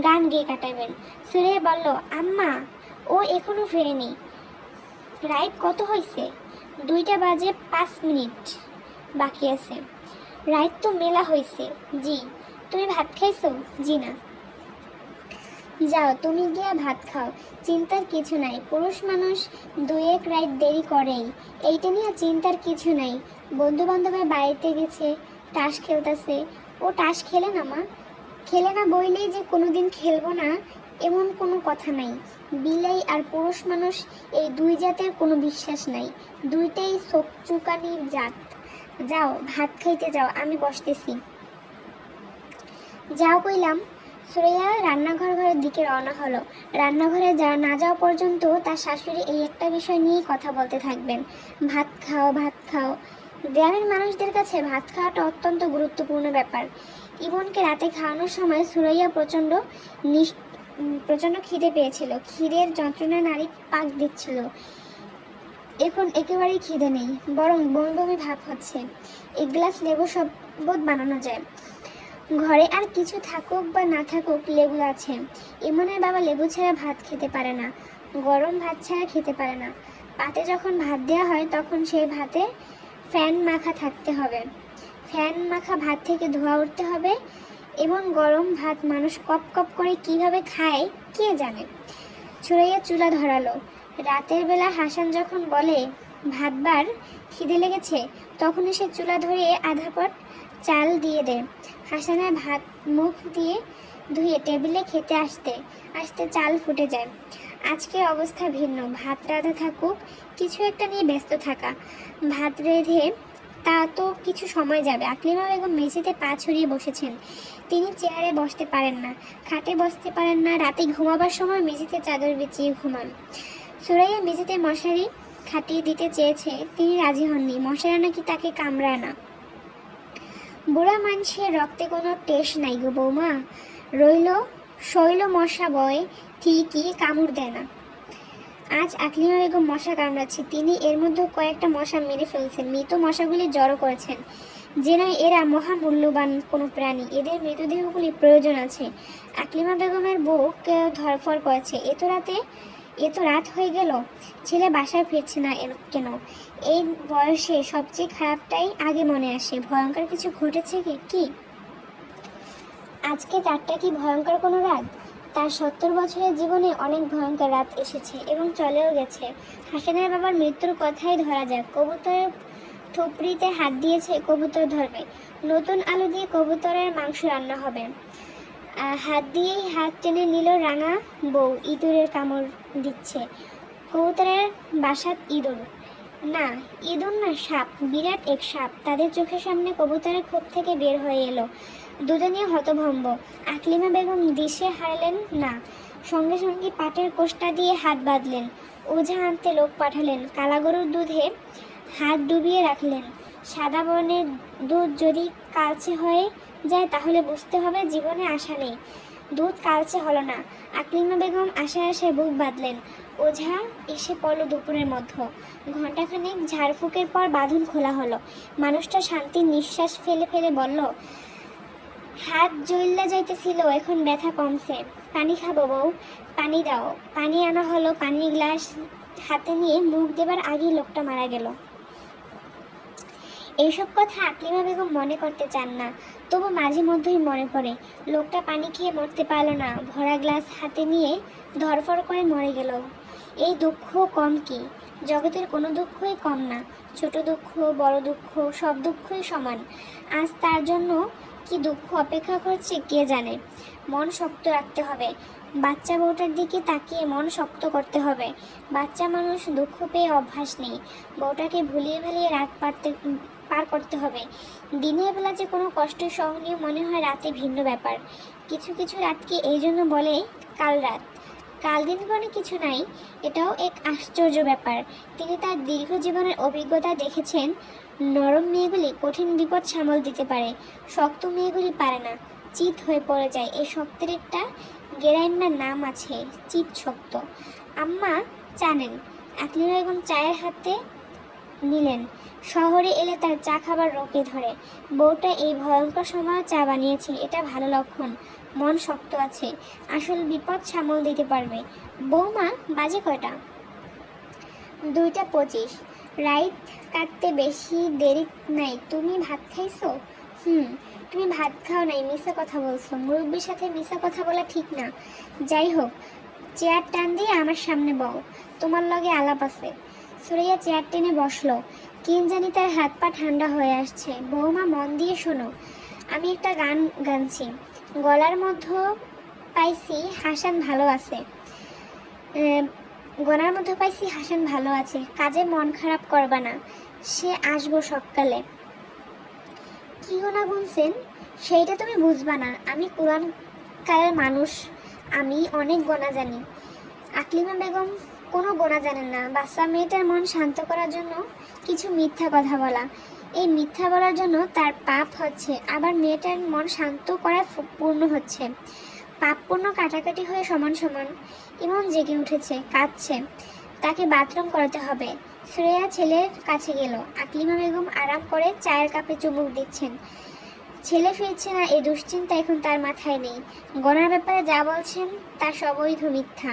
গান গেয়ে কাটাবেন। সুরাইয়া বলল, আম্মা, ও এখনো ফেরেনি। রাত কত হয়েছে? 2টা বাজে 5 মিনিট বাকি আছে। রাত তো মেলা হয়েছে। জি। তুমি ভাত খাইছো? জি না। যাও, তুমি গিয়া ভাত খাও। চিন্তার কিছু নাই। পুরুষ মানুষ 2-1 রাত দেরি করেই। এইটা নিয়ে চিন্তার কিছু নাই। বন্ধু বান্ধবের বাড়িতে গেছে, তাস খেলতেছে। ও তাস খেলে না মা? খেলে না বইলেই যে কোনোদিন খেলবো না এমন কোনো কথা নাই। বিলাই আর পুরুষ মানুষ এই 2 জাতের কোনো বিশ্বাস নাই। 2টাই চুকানির জাত। যাও ভাত খাইতে যাও, আমি বসতেছি। যাও কইলাম। সুরাইয়া রান্নাঘরের দিকে রওনা হলো। রান্নাঘরে না যাওয়া পর্যন্ত তার শাশুড়ি এই একটা বিষয় নিয়েই কথা বলতে থাকবেন, ভাত খাও, ভাত খাও। গ্রামের মানুষদের কাছে ভাত খাওয়াটা অত্যন্ত গুরুত্বপূর্ণ ব্যাপার। ইমনকে রাতে খাওয়ানোর সময় সুরাইয়া প্রচণ্ড খিদে পেয়েছিল। খিদের যন্ত্রণা নারী পাক দিচ্ছিল। এখন একেবারেই খিদে নেই, বরং বমি বমি ভাব হচ্ছে। 1 গ্লাস লেবু শরবত বানানো যায়। ঘরে আর কিছু থাকুক বা না থাকুক, লেবু আছে। ইমনের বাবা লেবু ছাড়া ভাত খেতে পারে না, গরম ভাত ছাড়া খেতে পারে না। পাতে যখন ভাত দেওয়া হয় তখন সেই ভাতে ফ্যান মাখা থাকতে হবে। ফ্যান মাখা ভাত থেকে ধোঁয়া উঠতে হবে। এবং গরম ভাত মানুষ কপ কপ করে কিভাবে খায় কে জানে। সুরাইয়া চুলা ধরালো। রাতের বেলা হাসান যখন বলে ভাতবার খিদে লেগেছে, তখন এসে চুলা ধরিয়ে আধা পট চাল দিয়ে দেয়। হাসানের ভাত মুখ দিয়ে ধুয়ে টেবিলে খেতে আসতে আসতে চাল ফুটে যায়। আজকের অবস্থা ভিন্ন। ভাত রাঁধা থাকুক, কিছু একটা নিয়ে ব্যস্ত থাকা। ভাত রেঁধে তা তো কিছু সময় যাবে। আকলিমা বেগম মেঝেতে পা ছড়িয়ে বসেছেন। তিনি চেয়ারে বসতে পারেন না, খাটে বসতে পারেন না। রাতে ঘুমাবার সময় মেঝেতে চাদর বিছিয়ে ঘুমান। সুরাইয়া মেঝেতে মশারি খাটিয়ে দিতে চেয়েছে, তিনি রাজি হননি। মশারা নাকি তাকে কামড়ায় না। বুড়া মানুষের রক্তে কোনো টেস্ট নাই গো বৌমা। শৈল মশা বয় ঠিকই, কামড় দেয় না। আজ আকলিমা বেগম মশা কামড়াচ্ছে, তিনি এর মধ্যে কয়েকটা মশা মেরে ফেলছেন। মৃত মশাগুলি জড়ো করেছেন, যেন এরা মহামূল্যবান কোনো প্রাণী, এদের মৃতদেহগুলি প্রয়োজন আছে। আকলিমা বেগমের বউ কেউ ধরফর করেছে। এত রাত হয়ে গেল, ছেলে বাসায় ফিরছে না কেন? এই বয়সে সবচেয়ে খারাপটাই আগে মনে আসে। ভয়ঙ্কর কিছু ঘটেছে কি? আজকে রাতটা কি ভয়ঙ্কর কোনো রাত? তার 70 বছরের জীবনে অনেক ভয়ঙ্কর রাত এসেছে এবং চলেও গেছে। হাসানের বাবার মৃত্যুর কথাই ধরা যাক। কবুতরের থুপড়িতে হাত দিয়েছে, কবুতর ধরবে। নতুন আলু দিয়ে কবুতরের মাংস রান্না হবে। হাত টেনে নিল রাঙা বউ। ইঁদুরের কামড় দিচ্ছে। কবুতরের বাসাত ইঁদুর না, ইঁদুর না, সাপ, বিরাট এক সাপ তাদের চোখের সামনে কবুতরের খোপ থেকে বের হয়ে এলো। দুজনেই হতভম্ব। আকলিমা বেগম দিশে হারালেন না, সঙ্গে সঙ্গে পাটের কোষ্টা দিয়ে হাত বাঁধলেন। ওঝা আনতে লোক পাঠালেন। কালা গরুর দুধে হাত ডুবিয়ে রাখলেন। সাদা বর্ণের দুধ যদি কালচে হয়ে যায় তাহলে বুঝতে হবে জীবনে আশা নেই। দুধ কালচে হলো না। আকলিমা বেগম আশায় বুক বাঁধলেন। ওঝা এসে পড়ল দুপুরের মধ্যে। ঘণ্টাখানেক ঝাড়ফুঁকের পর বাঁধন খোলা হলো। মানুষটা শান্তির নিঃশ্বাস ফেলে ফেলে বলল, হাত জ্বললা যাইতেছিল, এখন ব্যথা কমছে। পানি খাবো বউ? পানি দাও। পানি আনা হলো। পানির গ্লাস হাতে নিয়ে মুখ দেবার আগেই লোকটা মারা গেল। এইসব কথা আকলিমা বেগম মনে করতে চান না, তবু মাঝে মধ্যেই মনে পড়ে। লোকটা পানি খেয়ে মরতে পারল না, ভরা গ্লাস হাতে নিয়ে ধরফর করে মরে গেল। এই দুঃখ কম কি? জগতের কোনো দুঃখই কম না। ছোট দুঃখ, বড় দুঃখ, সব দুঃখই সমান। আজ তার জন্য কি দুঃখ অপেক্ষা করছে কে জানে। মন শক্ত রাখতে হবে। বাচ্চা বউটার দিকে তাকিয়ে মন শক্ত করতে হবে। বাচ্চা মানুষ দুঃখ পেয়ে অভ্যাস নেই। বউটাকে ভুলিয়ে ভালিয়ে রাত পার করতে হবে। দিনের বেলা যে কোনো কষ্ট সহনীয় মনে হয়, রাতে ভিন্ন ব্যাপার। কিছু কিছু রাতকে এই জন্য বলে কাল রাত। কাল দিন বলে কিছু নাই, এটাও এক আশ্চর্য ব্যাপার। তিনি তার দীর্ঘ জীবনের অভিজ্ঞতা দেখেছেন, নরম মেয়েগুলি কঠিন বিপদ সামাল দিতে পারে, শক্ত মেয়েগুলি পারে না, চিত হয়ে পড়ে যায়। এই শক্তের একটা গেরাইন্নার নাম আছে, চিত শক্ত। আম্মা জানেন। আকলিমা বেগম চায়ের হাতে নিলেন। শহরে এলে তার চা খাবার রোকে ধরে। বউটা এই ভয়ঙ্কর সময় চা বানিয়েছে, এটা ভালো লক্ষণ। মন শক্ত আছে, আসল বিপদ সামাল দিতে পারবে। বৌমা, বাজে কয়টা? 2:25। রাইত কাটতে বেশি দেরি নাই। তুমি ভাত খাইছো? তুমি ভাত খাও নাই, মিশা কথা বলছো। মুরব্বীর সাথে মিশা কথা বলা ঠিক না। যাই হোক, চেয়ার টান দিয়ে আমার সামনে বও, তোমার লগে আলাপ আছে। সুরাইয়া চেয়ার টেনে বসলো। কেন জানি তার হাত পা ঠান্ডা হয়ে আসছে। বৌমা, মন দিয়ে শোনো, আমি একটা গান গানছি। গলার মধ্যে পাইছি হাসান ভালো আছে। কাজে মন খারাপ করবা না, সে আসবো সকালে। কি গোনা গুনছেন সেইটা তুমি বুঝবা না। আমি পুরান কালের মানুষ, আমি অনেক গোনা জানি। আকলিমা বেগম কোনো গোনা জানেন না। বাচ্চা মেয়েটার মন শান্ত করার জন্য কিছু মিথ্যা কথা বলা। এই মিথ্যা বলার জন্য তার পাপ হচ্ছে, আবার মেয়েটার মন শান্ত করায় পূর্ণ হচ্ছে। পাপ পূর্ণ কাটাকাটি হয়ে সমান সমান। ইমন জেগে উঠেছে, কাঁদছে, তাকে বাথরুম করাতে হবে। শ্রেয়া ছেলের কাছে গেল। আকলিমা বেগম আরাম করে চায়ের কাপে চুমুক দিচ্ছেন। ছেলে ফিরছে না এই দুশ্চিন্তা এখন তার মাথায় নেই। গনার ব্যাপারে যা বলছেন তা সবৈধ মিথ্যা।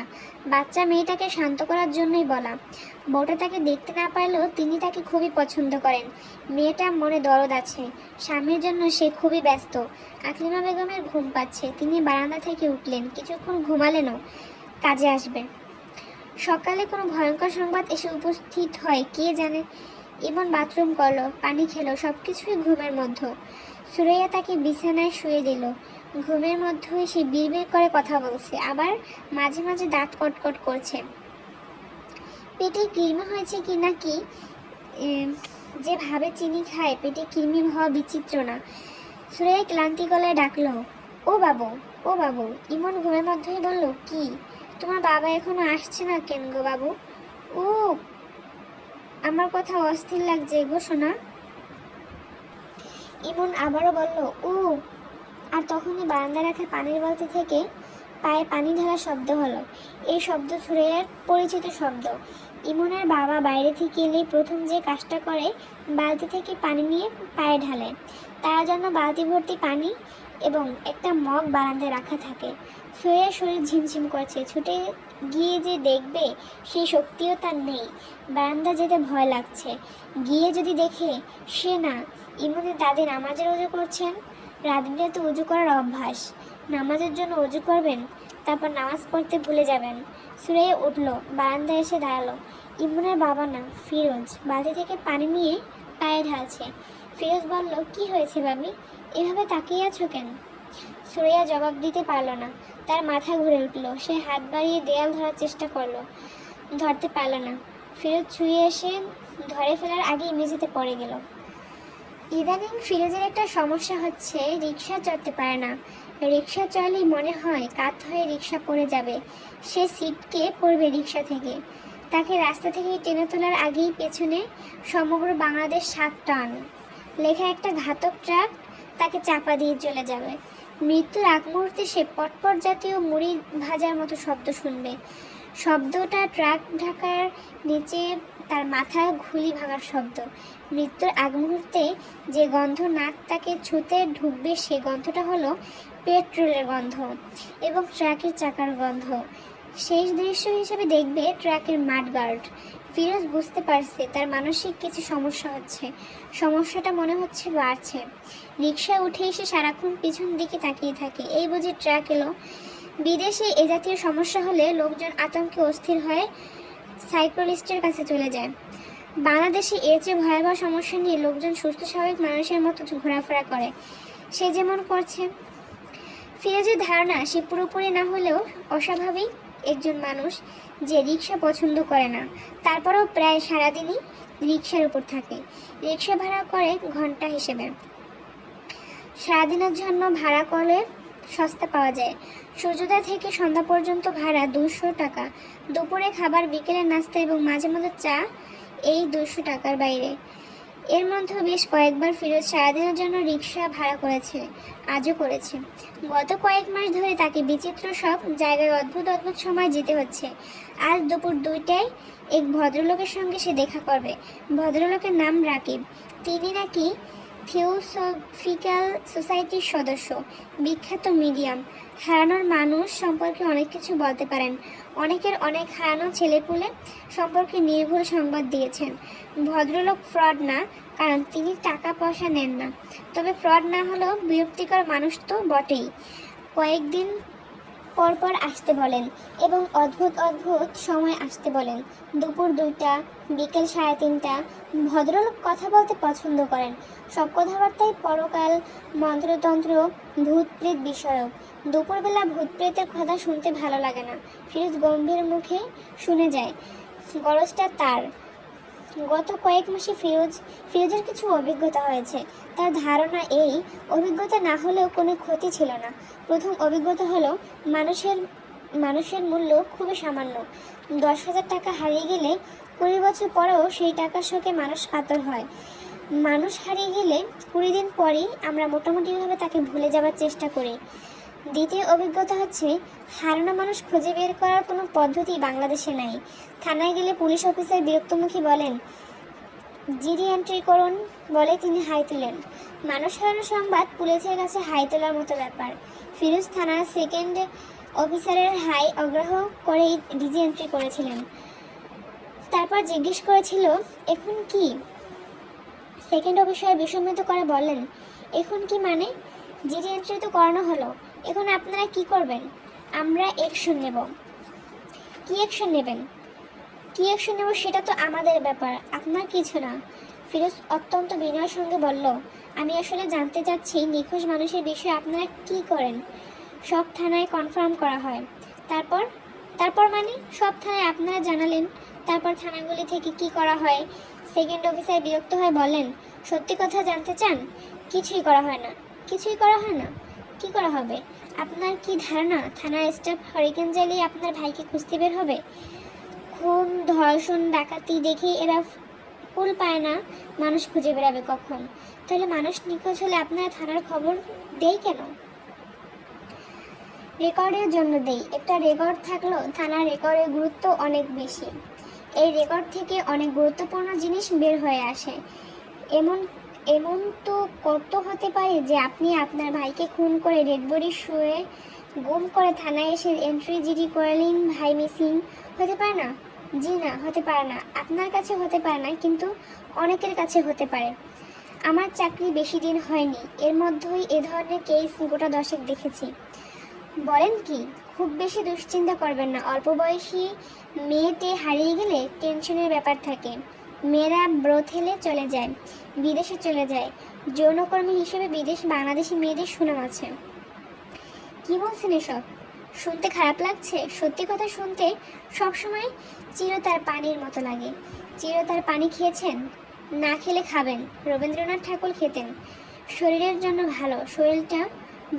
বাচ্চা মেয়েটাকে শান্ত করার জন্যই বলা। বউটা তাকে দেখতে না পারলেও তিনি তাকে খুবই পছন্দ করেন। মেয়েটা মনে দরদ আছে, স্বামীর জন্য সে খুবই ব্যস্ত। আকলিমা বেগমের ঘুম পাচ্ছে, তিনি বারান্দা থেকে উঠলেন। কিছুক্ষণ ঘুমালেনও, কাজে আসবে। সকালে কোনো ভয়ঙ্কর সংবাদ এসে উপস্থিত হয় কে জানে। ইমন বাথরুম করলো, পানি খেলো, সবকিছুই ঘুমের মধ্যে। সুরাইয়া তাকে বিছানায় শুয়ে দিল। ঘুমের মধ্যে সে বিড়বিড় করে কথা বলছে, আবার মাঝে মাঝে দাঁত কটকট করছে। পেটে কৃমি হয়েছে কি নাকি যে ভাবে চিনি খায় পেটে কৃমি হওয়া বিচিত্র না। সুরাইয়া ক্লান্তি গলায় ডাকলো, ও বাবু, ও বাবু। ইমন ঘুমের মধ্যেই বলল, কি, তোমার বাবা এখনো আসছে না কেন গো বাবু? ও, আমার কথা অস্থির লাগছে গো সোনা। ইমন আবারও বলল, ও। আর তখনই বারান্দায় রাখা পানির বালতি থেকে পায়ে পানি ঢালার শব্দ হলো। এই শব্দ সুরাইয়ার পরিচিত শব্দ। ইমনের বাবা বাইরে থেকে এলেই প্রথম যে কাজটা করে বালতি থেকে পানি নিয়ে পায়ে ঢালে। তার জন্য বালতি ভর্তি পানি এবং একটা মগ বারান্দায় রাখা থাকে। সুরাইয়ার শরীর ঝিমঝিম করছে, ছুটে গিয়ে যে দেখবে সেই শক্তিও তার নেই। বারান্দা যেতে ভয় লাগছে। গিয়ে যদি দেখে সে না, ইমনের দাদি নামাজের উজু করছেন। রাত তো উজু করার অভ্যাস। নামাজের জন্য উজু করবেন, তারপর নামাজ পড়তে ভুলে যাবেন। সুরাইয়া উঠল, বারান্দায় এসে দাঁড়ালো। ইমনের বাবা না, ফিরোজ বালতি থেকে পানি নিয়ে পায়ে ঢালছে। ফিরোজ বলল, কি হয়েছে ভাবি, এভাবে তাকিয়ে আছো কেন? সুরাইয়া জবাব দিতে পারল না। তার মাথা ঘুরে উঠল। সে হাত বাড়িয়ে দেয়াল ধরার চেষ্টা করলো, ধরতে পারল না। ফিরোজ ছুঁয়ে এসে ধরে ফেলার আগেই মেঝেতে পড়ে গেল। ইদানিং ফিরোজের একটা সমস্যা হচ্ছে, রিক্সা চড়তে পারে না। রিক্সা চড়লেই মনে হয় কাত হয়ে রিক্সা পড়ে যাবে, সে সিটকে পড়বে রিক্সা থেকে। তাকে রাস্তা থেকে টেনে তোলার আগেই পেছনে সমগ্র বাংলাদেশ 7 টান লেখা একটা ঘাতক ট্রাক তাকে চাপা দিয়ে চলে যাবে। মৃত্যুর আগ মুহূর্তে সে পটপট জাতীয় মুড়ি ভাজার মতো শব্দ শুনবে। শব্দটা ট্রাক ঢাকার নিচে তার মাথা ঘুলি ভাঙার শব্দ। মৃত্যুর আগ মুহূর্তে যে গন্ধ নাক তাকে ছুঁতে ঢুকবে, সে গন্ধটা হলো পেট্রোলের গন্ধ এবং ট্রাকের চাকার গন্ধ। শেষ দৃশ্য হিসেবে দেখবে ট্রাকের মাডগার্ড। ফিরোজ বুঝতে পারছে তার মানসিক কিছু সমস্যা হচ্ছে। সমস্যাটা মনে হচ্ছে বাড়ছে। রিকশায় উঠে এসে সারাক্ষণ পিছন দিকে তাকিয়ে থাকে। এই বুঝি ট্রাক এলো। বিদেশে এ জাতীয় সমস্যা হলে লোকজন আতঙ্কে অস্থির হয়ে সাইকোলজিস্টের কাছে চলে যায়। বাংলাদেশে এর চেয়ে ভয়াবহ সমস্যা নিয়ে লোকজন সুস্থ স্বাভাবিক মানুষের মতো ঘোরাফেরা করে, সে যেমন করছে। ফিরোজের ধারণা সে পুরোপুরি না হলেও অস্বাভাবিক একজন মানুষ, যে রিক্সা পছন্দ করে না, তারপরেও প্রায় সারাদিনই রিক্সার উপর থাকে। রিক্সা ভাড়া করে ঘন্টা হিসেবে। সারাদিনের জন্য ভাড়া করলে সস্তা পাওয়া যায়। সূর্যোদয় থেকে সন্ধ্যা পর্যন্ত ভাড়া 200 টাকা। দুপুরে খাবার, বিকেলের নাস্তা এবং মাঝে মাঝে চা এই 200 টাকার বাইরে। এর মধ্যেও বেশ কয়েকবার ফিরোজ সারাদিনের জন্য রিক্সা ভাড়া করেছে, আজও করেছে। গত কয়েক মাস ধরে তাকে বিচিত্র সব জায়গায় অদ্ভুত অদ্ভুত সময় যেতে হচ্ছে। আজ দুপুর 2টায় এক ভদ্রলোকের সঙ্গে সে দেখা করবে। ভদ্রলোকের নাম রাকিব। তিনি নাকি থিওসফিক্যাল সোসাইটির সদস্য, বিখ্যাত মিডিয়াম। হারানোর মানুষ সম্পর্কে অনেক কিছু বলতে পারেন। অনেকের অনেক হারানো ছেলেপুলে সম্পর্কে নির্ভুল সংবাদ দিয়েছেন। ভদ্রলোক ফ্রড না, কারণ তিনি টাকা পয়সা নেন না। তবে ফ্রড না হলেও বিরক্তিকর মানুষ তো বটেই। কয়েকদিন পর পর আসতে বলেন এবং অদ্ভুত অদ্ভুত সময় আসতে বলেন। দুপুর 2টা, বিকেল 3:30। ভদ্রলোক কথা বলতে পছন্দ করেন। সব কথাবার্তাই পরকাল, মন্ত্রতন্ত্র, ভূত প্রেত বিষয়ক। দুপুরবেলা ভূত প্রেতের কথা শুনতে ভালো লাগে না। ফিরোজ গম্ভীর মুখে শুনে যায়। গরজটা তার। গত কয়েক মাসে ফিরোজের কিছু অভিজ্ঞতা হয়েছে। তার ধারণা এই অভিজ্ঞতা না হলেও কোনো ক্ষতি ছিল না। প্রথম অভিজ্ঞতা হলো মানুষের মূল্য খুবই সামান্য। 10,000 টাকা হারিয়ে গেলে 20 বছর পরেও সেই টাকার শোকে মানুষ কাতর হয়। মানুষ হারিয়ে গেলে 20 দিন পরেই আমরা মোটামুটিভাবে তাকে ভুলে যাওয়ার চেষ্টা করি। দ্বিতীয় অভিজ্ঞতা হচ্ছে, হারানো মানুষ খুঁজে বের করার কোনো পদ্ধতি বাংলাদেশে নাই। থানায় গেলে পুলিশ অফিসার বিরক্তমুখী বলেন, জিডি এন্ট্রি করুন, বলে তিনি হাই তোলেন। মানুষ হারানোর সংবাদ পুলিশের কাছে হাই তোলার মতো ব্যাপার। ফিরোজ থানার সেকেন্ড অফিসারের হাই অগ্রাহ্য করেই ডিজি এন্ট্রি করেছিলেন। তারপর জিজ্ঞেস করেছিল, এখন কি? সেকেন্ড অফিসার বিসম্মিত করে বললেন, এখন কি মানে? জিডি এন্ট্রি তো করানো হলো, এখন আপনারা কি করবেন? আমরা অ্যাকশন নেব। কি অ্যাকশন নেবেন? কি অ্যাকশন নেব সেটা তো আমাদের ব্যাপার, আপনার কিছু না। ফিরোজ অত্যন্ত বিনয়ের সঙ্গে বলল, আমি আসলে জানতে চাচ্ছি নিখোঁজ মানুষের বিষয়ে আপনারা কি করেন? সব থানায় কনফার্ম করা হয়। তারপর মানে সব থানায় আপনারা জানালেন, তারপর থানাগুলি থেকে কি করা হয়? সেকেন্ড অফিসার বিরক্ত হয়ে বললেন, সত্যি কথা জানতে চান? কিছুই করা হয় না। কিছুই করা হয় না? কি করা হবে? আপনার কি ধারণা থানার স্টাফ হারিকেন জ্বালিয়ে আপনার ভাইকে খুঁজতে বের হবে? খুন, ধর্ষণ, ডাকাতি দেখে এরা কুল পায় না মানুষ খুঁজে বেড়াবে কখন? তাহলে মানুষ নিখোঁজ হলে আপনারা থানার খবর দেই কেন? রেকর্ডের জন্য দেই। একটা রেকর্ড থাকলো থানার রেকর্ডের গুরুত্ব অনেক বেশি। এই রেকর্ড থেকে অনেক গুরুত্বপূর্ণ জিনিস বের হয়ে আসে। এমন এমন তো কত হতে পারে যে আপনি আপনার ভাইকে খুন করে ডেড বডি শুয়ে গুম করে থানায় এসে এন্ট্রি জিডি করলেন, ভাই মিসিং। হতে পারে না? জি না, হতে পারে না। আপনার কাছে হতে পারে না, কিন্তু অনেকের কাছে হতে পারে। আমার চাকরি বেশি দিন হয়নি, এর মধ্যেই এ ধরনের কেস গোটা 10 দেখেছি। বলেন কি? খুব বেশি দুশ্চিন্তা করবেন না। অল্প বয়সী মেয়েতে হারিয়ে গেলে টেনশনের ব্যাপার থাকে। মেয়েরা ব্রথেলে চলে যায়, বিদেশে চলে যায়। যৌনকর্মী হিসেবে বাংলাদেশি মেয়েদের সুনাম আছে। কি বলছেন এসব? শুনতে খারাপ লাগছে? সত্যি কথা শুনতে সবসময় চিরতার পানির মতো লাগে। চিরতার পানি খেয়েছেন? না খেলে খাবেন। রবীন্দ্রনাথ ঠাকুর খেতেন। শরীরের জন্য ভালো, শরীরটা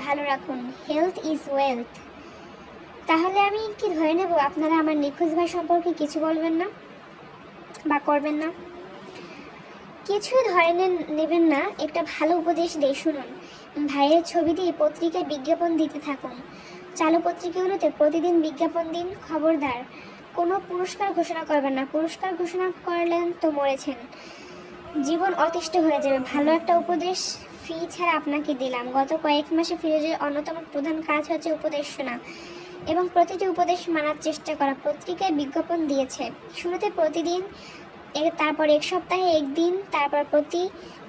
ভালো রাখুন। Health is wealth. তাহলে আমি কি ধরে নেব আপনারা আমার নিখোঁজ ভাই সম্পর্কে কিছু বলবেন না বা করবেন না? কিছুই ধরে নেবেন না। একটা ভালো উপদেশ দিয়ে শুনুন। ভাইয়ের ছবি দিয়ে পত্রিকায় বিজ্ঞাপন দিতে থাকুন। চালু পত্রিকাগুলোতে প্রতিদিন বিজ্ঞাপন দিন। খবরদার কোনো পুরস্কার ঘোষণা করবেন না। পুরস্কার ঘোষণা করলেন তো মরেছেন, জীবন অতিষ্ঠ হয়ে যাবে। ভালো একটা উপদেশ ফি ছাড়া আপনাকে দিলাম। গত কয়েক মাসে ফিরোজের অন্যতম প্রধান কাজ হচ্ছে উপদেশ শোনা এবং প্রতিটি উপদেশ মানার চেষ্টা করা। পত্রিকায় বিজ্ঞাপন দিয়েছে শুরুতে প্রতিদিন, তারপর এক সপ্তাহে একদিন, তারপর প্রতি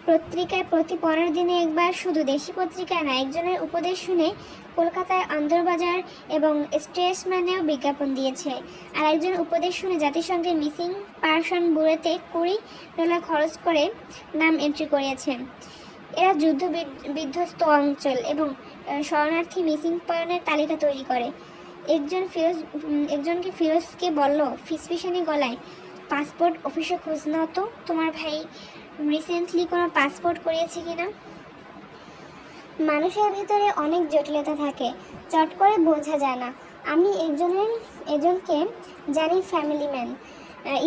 পত্রিকায় প্রতি 15 দিনে একবার। শুধু দেশি পত্রিকায় না, একজনের উপদেশ শুনে কলকাতায় আন্দরবাজার এবং স্টেটসম্যানেও বিজ্ঞাপন দিয়েছে। আর একজন উপদেশ শুনে জাতিসংঘের মিসিং পারসন ব্যুরোতে $20 খরচ করে নাম এন্ট্রি করিয়েছেন। এরা যুদ্ধ বিধ্বস্ত অঞ্চল এবং শরণার্থী মিসিং পয়েন্টের তালিকা তৈরি করে। একজনকে ফিরোজকে বলল ফিসফিসানি গলায়, পাসপোর্ট অফিসে খোঁজ নাও তো তোমার ভাই রিসেন্টলি কোনো পাসপোর্ট করিয়েছে কিনা। মানুষের ভিতরে অনেক জটিলতা থাকে, চট করে বোঝা যায় না। আমি একজনকে জানি, ফ্যামিলি ম্যান,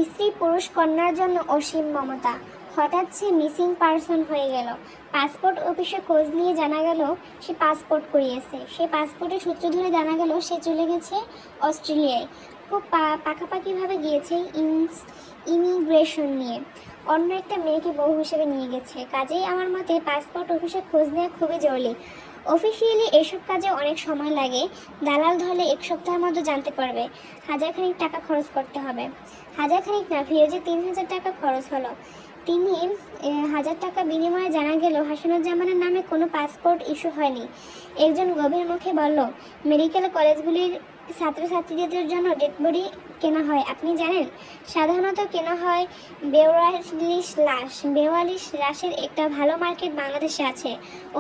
স্ত্রী পুরুষ কন্যার জন্য অসীম মমতা। হঠাৎ সে মিসিং পারসন হয়ে গেল। পাসপোর্ট অফিসে খোঁজ নিয়ে জানা গেল সে পাসপোর্ট করিয়েছে। সে পাসপোর্টের সূত্র ধরে জানা গেল সে চলে গেছে অস্ট্রেলিয়ায়। খুব পাকাপাকিভাবে গিয়েছে ইমিগ্রেশন নিয়ে। অন্য একটা মেয়েকে বউ হিসেবে নিয়ে গেছে। কাজেই আমার মতে পাসপোর্ট অফিসে খোঁজ নেওয়া খুবই জরুরি। অফিসিয়ালি এসব কাজে অনেক সময় লাগে। দালাল ধরলে 1 সপ্তাহের মধ্যে জানতে পারবে। 1000 খানিক টাকা খরচ করতে হবে। 1000 খানিক না, ফিরোজে 3000 টাকা খরচ হলো। 1000 টাকা বিনিময়ে জানা গেল হাসানুজ্জামানের নামে কোনো পাসপোর্ট ইস্যু হয়নি। একজন গভীর মুখে বলল, মেডিকেল কলেজগুলির ছাত্রছাত্রীদের জন্য ডেড বডি কেনা হয়, আপনি জানেন? সাধারণত কেনা হয় 42 লাশ। 42 লাশের একটা ভালো মার্কেট বাংলাদেশে আছে।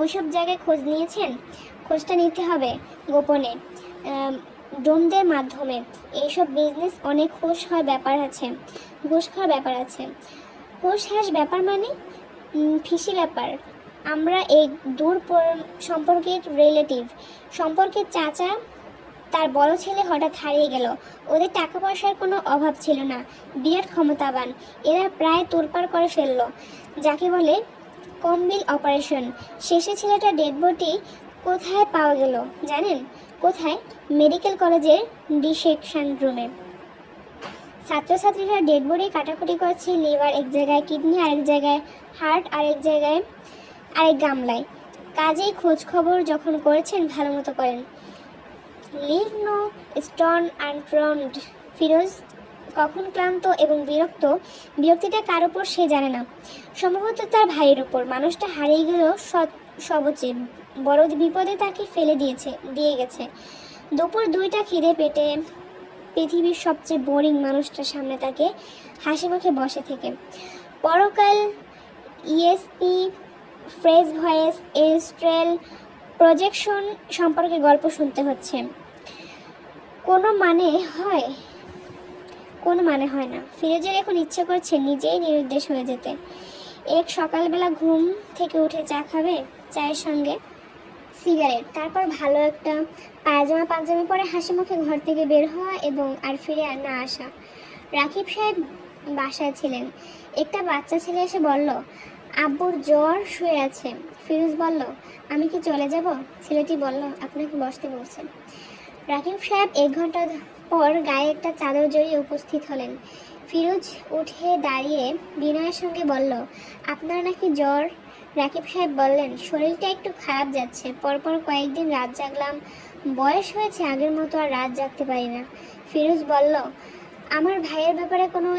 ওইসব জায়গায় খোঁজ নিয়েছেন? খোঁজটা নিতে হবে গোপনে, ডোমদের মাধ্যমে। এইসব বিজনেস অনেক ঘুষ খাওয়ার ব্যাপার আছে। ঘুষ হাস ব্যাপার মানে ফিসি ব্যাপার। আমরা এক দূর সম্পর্কের রিলেটিভ, সম্পর্কের চাচা, তার বড় ছেলে হঠাৎ হারিয়ে গেল। ওদের টাকা পয়সার কোনো অভাব ছিল না, বিরাট ক্ষমতাবান। এরা প্রায় তোলপাড় করে ফেলল, যাকে বলে কমবিল অপারেশন। শেষে ছেলেটা ডেড বডি কোথায় পাওয়া গেল জানেন? কোথায়? মেডিকেল কলেজের ডিসেকশন রুমে। ছাত্রছাত্রীরা ডেড বডি কাটাকুটি করছে। লিভার এক জায়গায়, কিডনি আরেক জায়গায়, হার্ট আরেক জায়গায়, আরেক গামলায়। কাজেই খোঁজ খবর যখন করেছেন ভালো মতো করেন। Leave no stone unturned. Firoz কখন ক্লান্ত এবং বিরক্তিটা কার উপর সে জানে না। সম্ভবত তার ভাইয়ের উপর। মানুষটা হারিয়ে গেল সবচেয়ে বড় বিপদে তাকে ফেলে দিয়ে গেছে। দুপুর 2টা খিদে পেটে পৃথিবীর সবচেয়ে বোরিং মানুষটার সামনে তাকে হাসি মুখে বসে থেকে পরকাল, ইএসপি, ফ্রেশ ভয়েস, এস্ট্রেল প্রজেকশন সম্পর্কে গল্প শুনতে হচ্ছে। কোনো কোনো মানে হয় না। ফিরোজের এখন ইচ্ছে করছে নিজেই নিরুদ্দেশ হয়ে যেতে। এক সকালবেলা ঘুম থেকে উঠে চা খাবে, চায়ের সঙ্গে সিগারেট, তারপর ভালো একটা পায়জামা পাঞ্জাবি পরে হাসি মুখে ঘর থেকে বের হওয়া এবং আর ফিরে না আসা। রাকিব সাহেব বাসায় ছিলেন। একটা বাচ্চা ছেলে এসে বলল, আব্বুর জ্বর, শুয়ে আছে। ফিরোজ বলল, আমি কি চলে যাব? ছেলেটি বলল, আপনাকে বসতে বলছেন। রাকিব সাহেব 1 ঘন্টা পর গায়ে একটা চাদর জড়িয়ে উপস্থিত হলেন। ফিরোজ উঠে দাঁড়িয়ে বিনয়ের সঙ্গে বলল, আপনার নাকি জ্বর? রাকিব সাহেব বললেন, শরীরটা একটু খারাপ যাচ্ছে, পরপর কয়েকদিন রাত জাগলাম, বয়স হয়েছে, আগের মতো আর রাত জাগতে পারি না। ফিরোজ বলল, আমার ভাইয়ের ব্যাপারে কোনো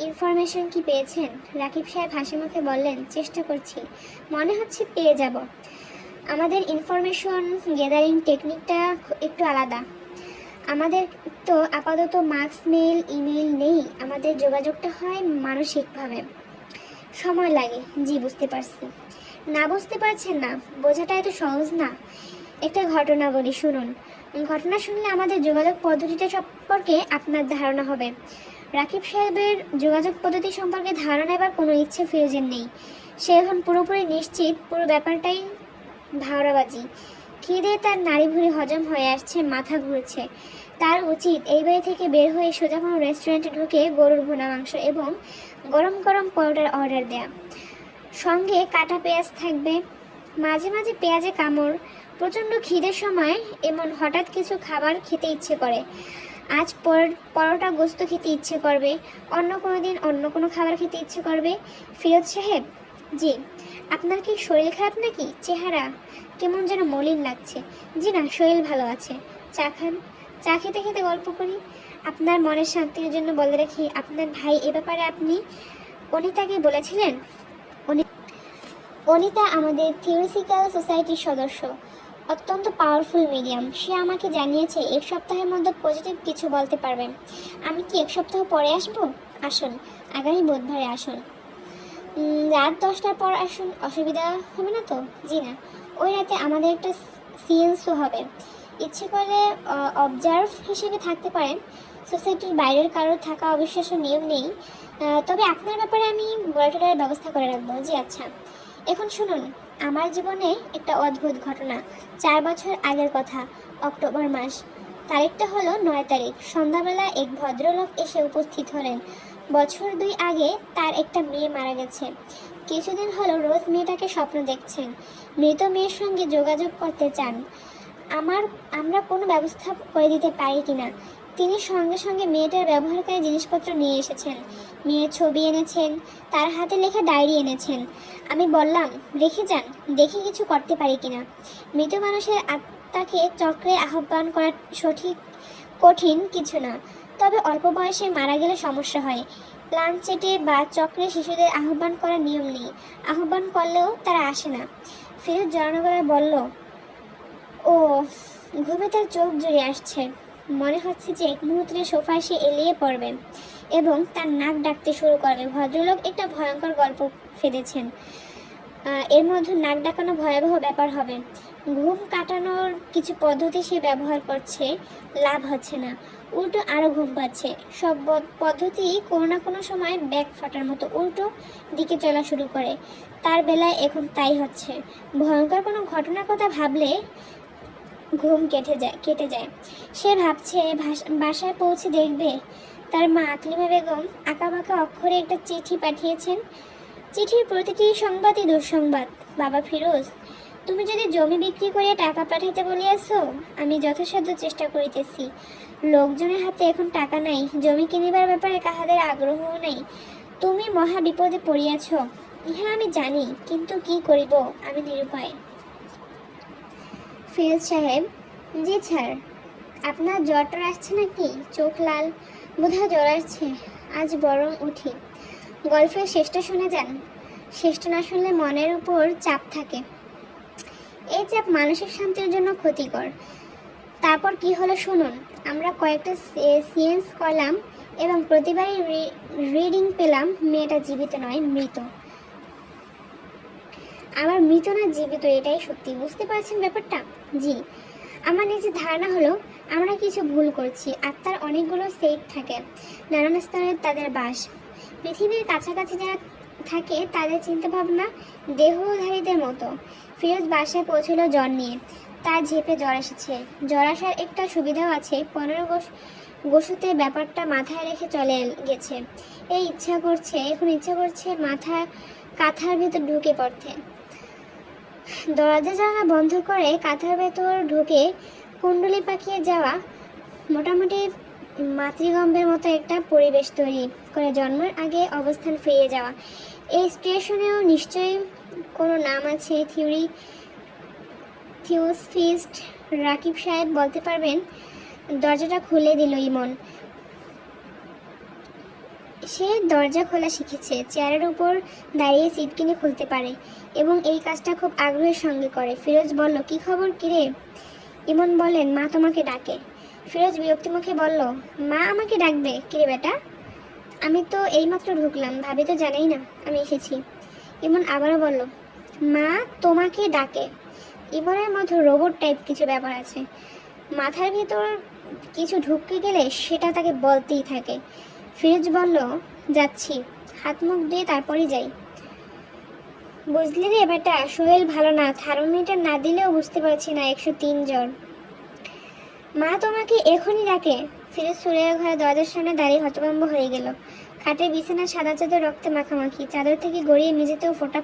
ইনফরমেশন কি পেয়েছেন? রাকিব সাহেব হাসি মুখে বললেন, চেষ্টা করছি, মনে হচ্ছে পেয়ে যাব। আমাদের ইনফরমেশন গ্যাদারিং টেকনিকটা একটু আলাদা। আমাদের তো আপাতত মার্কস মেল ইমেল নেই, আমাদের যোগাযোগটা হয় মানসিকভাবে। সময় লাগে। জি, বুঝতে পারছি। না বুঝতে পারছেন না, বোঝাটা এত সহজ না। একটা ঘটনা বলি, শুনুন। ঘটনা শুনলে আমাদের যোগাযোগ পদ্ধতিটা সম্পর্কে আপনার ধারণা হবে। রাকিব সাহেবের যোগাযোগ পদ্ধতি সম্পর্কে ধারণা নেবার কোনো ইচ্ছে ফিরোজের নেই। সে এখন পুরোপুরি নিশ্চিত পুরো ব্যাপারটাই ভাওরাবাজি। খিদে তার নাড়ি ভুঁড়ি হজম হয়ে আসছে, মাথা ঘুরছে। তার উচিত এই বাড়ি থেকে বের হয়ে সোজা কোনো রেস্টুরেন্টে ঢুকে গরুর ভুনা মাংস এবং গরম গরম পরোটার অর্ডার দেয়া। সঙ্গে কাটা পেঁয়াজ থাকবে, মাঝে মাঝে পেঁয়াজে কামড়। প্রচণ্ড খিদের সময় এমন হঠাৎ কিছু খাবার খেতে ইচ্ছে করে। আজ পরোটা গোস্ত খেতে ইচ্ছে করবে, অন্য কোনো দিন অন্য কোনো খাবার খেতে ইচ্ছে করবে। ফিরোজ সাহেব, জি। আপনার কি শরীর খারাপ নাকি? চেহারা কেমন যেন মলিন লাগছে। জি না, শরীর ভালো আছে। চা খান। চা খেতে খেতে গল্প করি। আপনার মনের শান্তির জন্য বলে রাখি, আপনার ভাই এ ব্যাপারে আপনি অনিতাকে বলেছিলেন? অনিতা আমাদের থিওরিটিক্যাল সোসাইটির সদস্য, অত্যন্ত পাওয়ারফুল মিডিয়াম। সে আমাকে জানিয়েছে 1 সপ্তাহের মধ্যে পজিটিভ কিছু বলতে পারবেন। আমি কি 1 সপ্তাহ পরে আসবো? আসুন, আগামী বুধবারে আসুন। রাত 10টার পর আসুন, অসুবিধা হবে না তো? জি না, ওই রাতে আমাদের একটা সিএনসও হবে। ইচ্ছে করলে অবজার্ভ হিসেবে থাকতে পারেন। সোসাইটির বাইরের কারোর থাকা অবিশ্বাস্য নিয়ম নেই, তবে আপনার ব্যাপারে আমি বলাটলার ব্যবস্থা করে রাখবো। জি আচ্ছা, এখন শুনুন আমার জীবনে একটা অদ্ভুত ঘটনা। 4 বছর আগের কথা, অক্টোবর মাস। তারিখটা হলো 9 তারিখ। সন্ধ্যাবেলা এক ভদ্রলোক এসে উপস্থিত হলেন। বছর 2 আগে তার একটা মেয়ে মারা গেছে। কিছুদিন হলো রোজ মেয়েটাকে স্বপ্ন দেখছেন। মৃত মেয়ের সঙ্গে যোগাযোগ করতে চান। আমরা কোনো ব্যবস্থা করে দিতে পারি কিনা। তিনি সঙ্গে সঙ্গে মেয়েটার ব্যবহারকারী জিনিসপত্র নিয়ে এসেছেন। মেয়ের ছবি এনেছেন, তার হাতে লেখা ডায়েরি এনেছেন। আমি বললাম, রেখে যান, দেখি কিছু করতে পারি কিনা। মৃত মানুষের আত্মাকে চক্রে আহ্বান করা সঠিক কঠিন কিছু না, তবে অল্প বয়সে মারা গেলে সমস্যা হয়। প্ল্যানচেটে বা চক্রে শিশুদের আহ্বান করার নিয়ম নেই, আহ্বান করলেও তারা আসে না। ফিরোজ জড়ানো গলায় বলল, ও। ঘুমে তার চোখ জুড়ে আসছে। মনে হচ্ছে যে এক মুহূর্তে সোফায় সে এলিয়ে পড়বে এবং তার নাক ডাকতে শুরু করবে। ভদ্রলোক একটা ভয়ঙ্কর গল্প ফেলেছেন। এর মধ্যে নাক ডাকানো ভয়াবহ ব্যাপার হবে। ঘুম কাটানোর কিছু পদ্ধতি সে ব্যবহার করছে, লাভ হচ্ছে না, উল্টো আরও ঘুম পাচ্ছে। সব পদ্ধতি কোনো না কোনো সময় ব্যাগ ফাটার মতো উল্টো দিকে চলা শুরু করে। তার বেলায় এখন তাই হচ্ছে। ভয়ঙ্কর কোনো ঘটনার কথা ভাবলে ঘুম কেটে যায়। সে ভাবছে বাসায় পৌঁছে দেখবে তার মা আকলিমা বেগম আঁকাবাঁকা অক্ষরে একটা চিঠি পাঠিয়েছেন। চিঠির প্রতিটি সংবাদই দুঃসংবাদ। বাবা ফিরোজ, তুমি যদি জমি বিক্রি করে টাকা পাঠাইতে বলিয়াছ, আমি যথাসাধ্য চেষ্টা করিতেছি। লোকজনের হাতে এখন টাকা নাই, জমি কিনিবার ব্যাপারে কাহাদের আগ্রহও নেই। তুমি মহা বিপদে পড়িয়াছ, ইহা আমি জানি, কিন্তু কি করিব, আমি নিরুপায়। ফিরোজ সাহেব, জি স্যার। আপনার জ্বরটা আসছে নাকি? চোখ লাল, বোধহয় জ্বর আসছে। আজ বরং উঠি, গল্পের শেষটা শুনে যান। শেষটা না শুনলে মনের উপর চাপ থাকে, এই চাপ মানসিক শান্তির জন্য ক্ষতিকর। তারপর কি হলো শুনুন। আমরা কয়েকটা সিয়েন্স করলাম এবং প্রতিবারই রিডিং পেলাম মেয়েটা জীবিত নয়, মৃত। আবার মৃত না জীবিত, এটাই সত্যি। বুঝতে পারছেন ব্যাপারটা? জি। আমার নিজের ধারণা হলো আমরা কিছু ভুল করছি। আত্মার অনেকগুলো সেট থাকে, নানান স্তরের তাদের বাস। পৃথিবীর কাছাকাছি যারা থাকে তাদের চিন্তাভাবনা দেহধারীদের মতো। ফিরোজ বাসায় পৌঁছলো জ্বর নিয়ে। তার ঝেপে জ্বর এসেছে। জ্বর আসার একটা সুবিধাও আছে, 15 গোশুতে ব্যাপারটা মাথায় রেখে চলে গেছে। এখন ইচ্ছা করছে মাথা কাঁথার ভেতর ঢুকে পড়তে। দরজা জানলা বন্ধ করে কাঁথার ভেতর ঢুকে কুণ্ডলি পাকিয়ে যাওয়া মোটামুটি মাতৃগম্ভের মতো একটা পরিবেশ তৈরি করে জন্মের আগে অবস্থান ফিরিয়ে যাওয়া। এই স্টেশনেও নিশ্চয়ই কোনো নাম আছে, থিওসফিস্ট রাকিব সাহেব বলতে পারবেন। দরজাটা খুলে দিল ইমন। সে দরজা খোলা শিখেছে, চেয়ারের উপর দাঁড়িয়ে সিট কিনে খুলতে পারে এবং এই কাজটা খুব আগ্রহের সঙ্গে করে। ফিরোজ বলল, কি খবর কিরে? ইমন বলেন, মা তোমাকে ডাকে। ফিরোজ বিরক্তি মুখে বলল, মা আমাকে ডাকবে? কিরে বেটা, আমি তো এইমাত্র ঢুকলাম, ভাবি তো জানাই না আমি এসেছি। ইমন আবারও বলল, মা তোমাকে ডাকে। ইমনের মতো রোবট টাইপ কিছু ব্যাপার আছে, মাথার ভিতর কিছু ঢুকে গেলে সেটা তাকে বলতেই থাকে। ফিরোজ বলল, যাচ্ছি, হাত মুখ দিয়ে তারপরই যাই। বুঝলি রে বেটা, শরীর ভালো না, থার্মোমিটার না দিলেও বুঝতে পারছি না 103 জ্বর। মা তোমাকে এখনই ডাকে। ফিরোজ সুরের ঘরে দরজার সামনে দাঁড়িয়ে হতভম্ব হয়ে গেল। খাটের বিছানার সাদা চাদর রক্তে মাখামাখি, চাদর থেকে গড়িয়ে মেঝেতেও ফোঁটা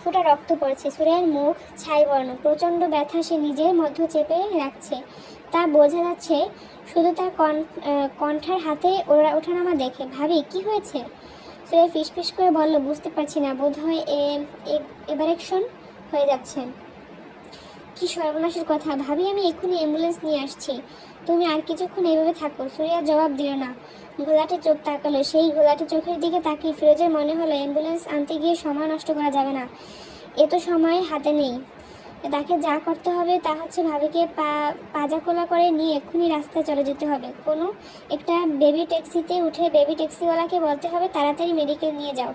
ফোঁটা রক্ত পড়ছে। সুরের মুখ ছাই বর্ণ, প্রচণ্ড ব্যথা সে নিজের মধ্য চেপে রাখছে। তা বোঝা যাচ্ছে শুধু তার কণ্ঠার হাতে ওঠানামা দেখে। ভাবি, কি হয়েছে? সুরে ফিসফিস করে বলল, বুঝতে পারছি না, বোধহয় এবারেকশন হয়ে যাচ্ছে। কি সর্বনাশের কথা! ভাবি, আমি এক্ষুনি অ্যাম্বুলেন্স নিয়ে আসছি, তুমি আর কিছুক্ষণ এইভাবে থাকো। সুরিয়া জবাব দিল না, ঘোলাটে চোখ তাকালো। সেই ঘোলাটে চোখের দিকে তাকিয়ে ফিরোজের মনে হলো অ্যাম্বুলেন্স আনতে গিয়ে সময় নষ্ট করা যাবে না। এত সময় হাতে নেই। তাকে যা করতে হবে তা হচ্ছে ভাবিকে পাজাকোলা করে নিয়ে এক্ষুনি রাস্তায় চলে যেতে হবে। কোনো একটা বেবি ট্যাক্সিতে উঠে বেবি ট্যাক্সিওয়ালাকে বলতে হবে, তাড়াতাড়ি মেডিকেল নিয়ে যাও,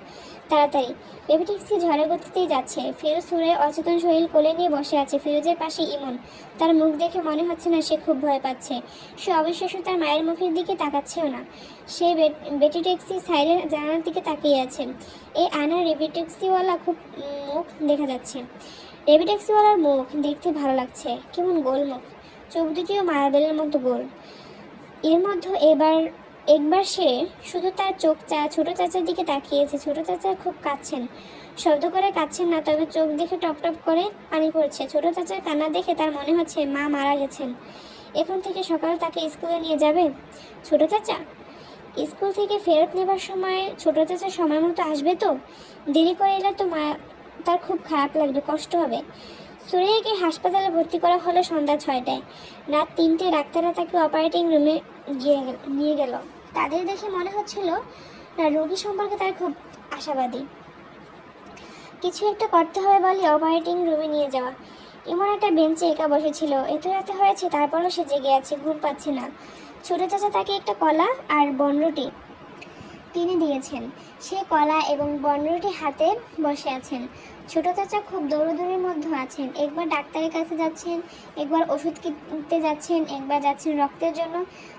তাড়াতাড়ি। বেবি ট্যাক্সি ঝড়ের গতিতেই যাচ্ছে। ফিরোজ সুরে অচেতন শরীর কোলে নিয়ে বসে আছে। ফিরোজের পাশে ইমন। তার মুখ দেখে মনে হচ্ছে না সে খুব ভয় পাচ্ছে। সে অবিশ্বাস্য তার মায়ের মুখের দিকে তাকাচ্ছেও না। সে বেটি ট্যাক্সি সাইডের জানালার দিকে তাকিয়ে আছে। এই আয়নার বেবি ট্যাক্সিওয়ালা খুব মুখ দেখা যাচ্ছে। বেবি ট্যাক্সিওয়ালার মুখ দেখতে ভালো লাগছে, কেমন গোল মুখ, চোখ দুটিও মায়াবেলের মতো গোল। এর মধ্যে একবার সে শুধু তার ছোট চাচার দিকে তাকিয়েছে। ছোট চাচা খুব কাঁদছেন, শব্দ করে কাঁদছেন না, তবে চোখ দেখে টপ টপ করে পানি পড়ছে। ছোট চাচার কান্না দেখে তার মনে হচ্ছে মা মারা গেছেন। এখন থেকে সকালে তাকে স্কুলে নিয়ে যাবে ছোট চাচা? স্কুল থেকে ফেরত নেবার সময় ছোট চাচা সময় মতো আসবে তো? দেরি করে এলে তো মা তার খুব খারাপ লাগবে, কষ্ট হবে। সুরেয়াকে হাসপাতালে ভর্তি করা হলো সন্ধ্যা 6টায়। রাত 3টে ডাক্তাররা তাকে অপারেটিং রুমে নিয়ে গেল। তাদের দেখে মনে হচ্ছিল না, রোগী সম্পর্কে তার খুব আশাবাদী। কিছু একটা করতে হবে বলে অপারেটিং রুমে নিয়ে যাওয়া। এমন একটা বেঞ্চে একা বসেছিল। এত রাতে হয়েছে তারপরও সে জেগে আছে, ঘুম পাচ্ছে না। ছোট চাচা তাকে একটা কলা আর বনরুটি কিনে দিয়েছেন। সে কলা এবং বনরুটি হাতে বসে আছেন। ছোট চাচা খুব দৌড়দৌড়ির মধ্যে আছেন। একবার ডাক্তারের কাছে যাচ্ছেন, একবার ওষুধ কিনতে যাচ্ছেন, একবার যাচ্ছেন রক্তের জন্য।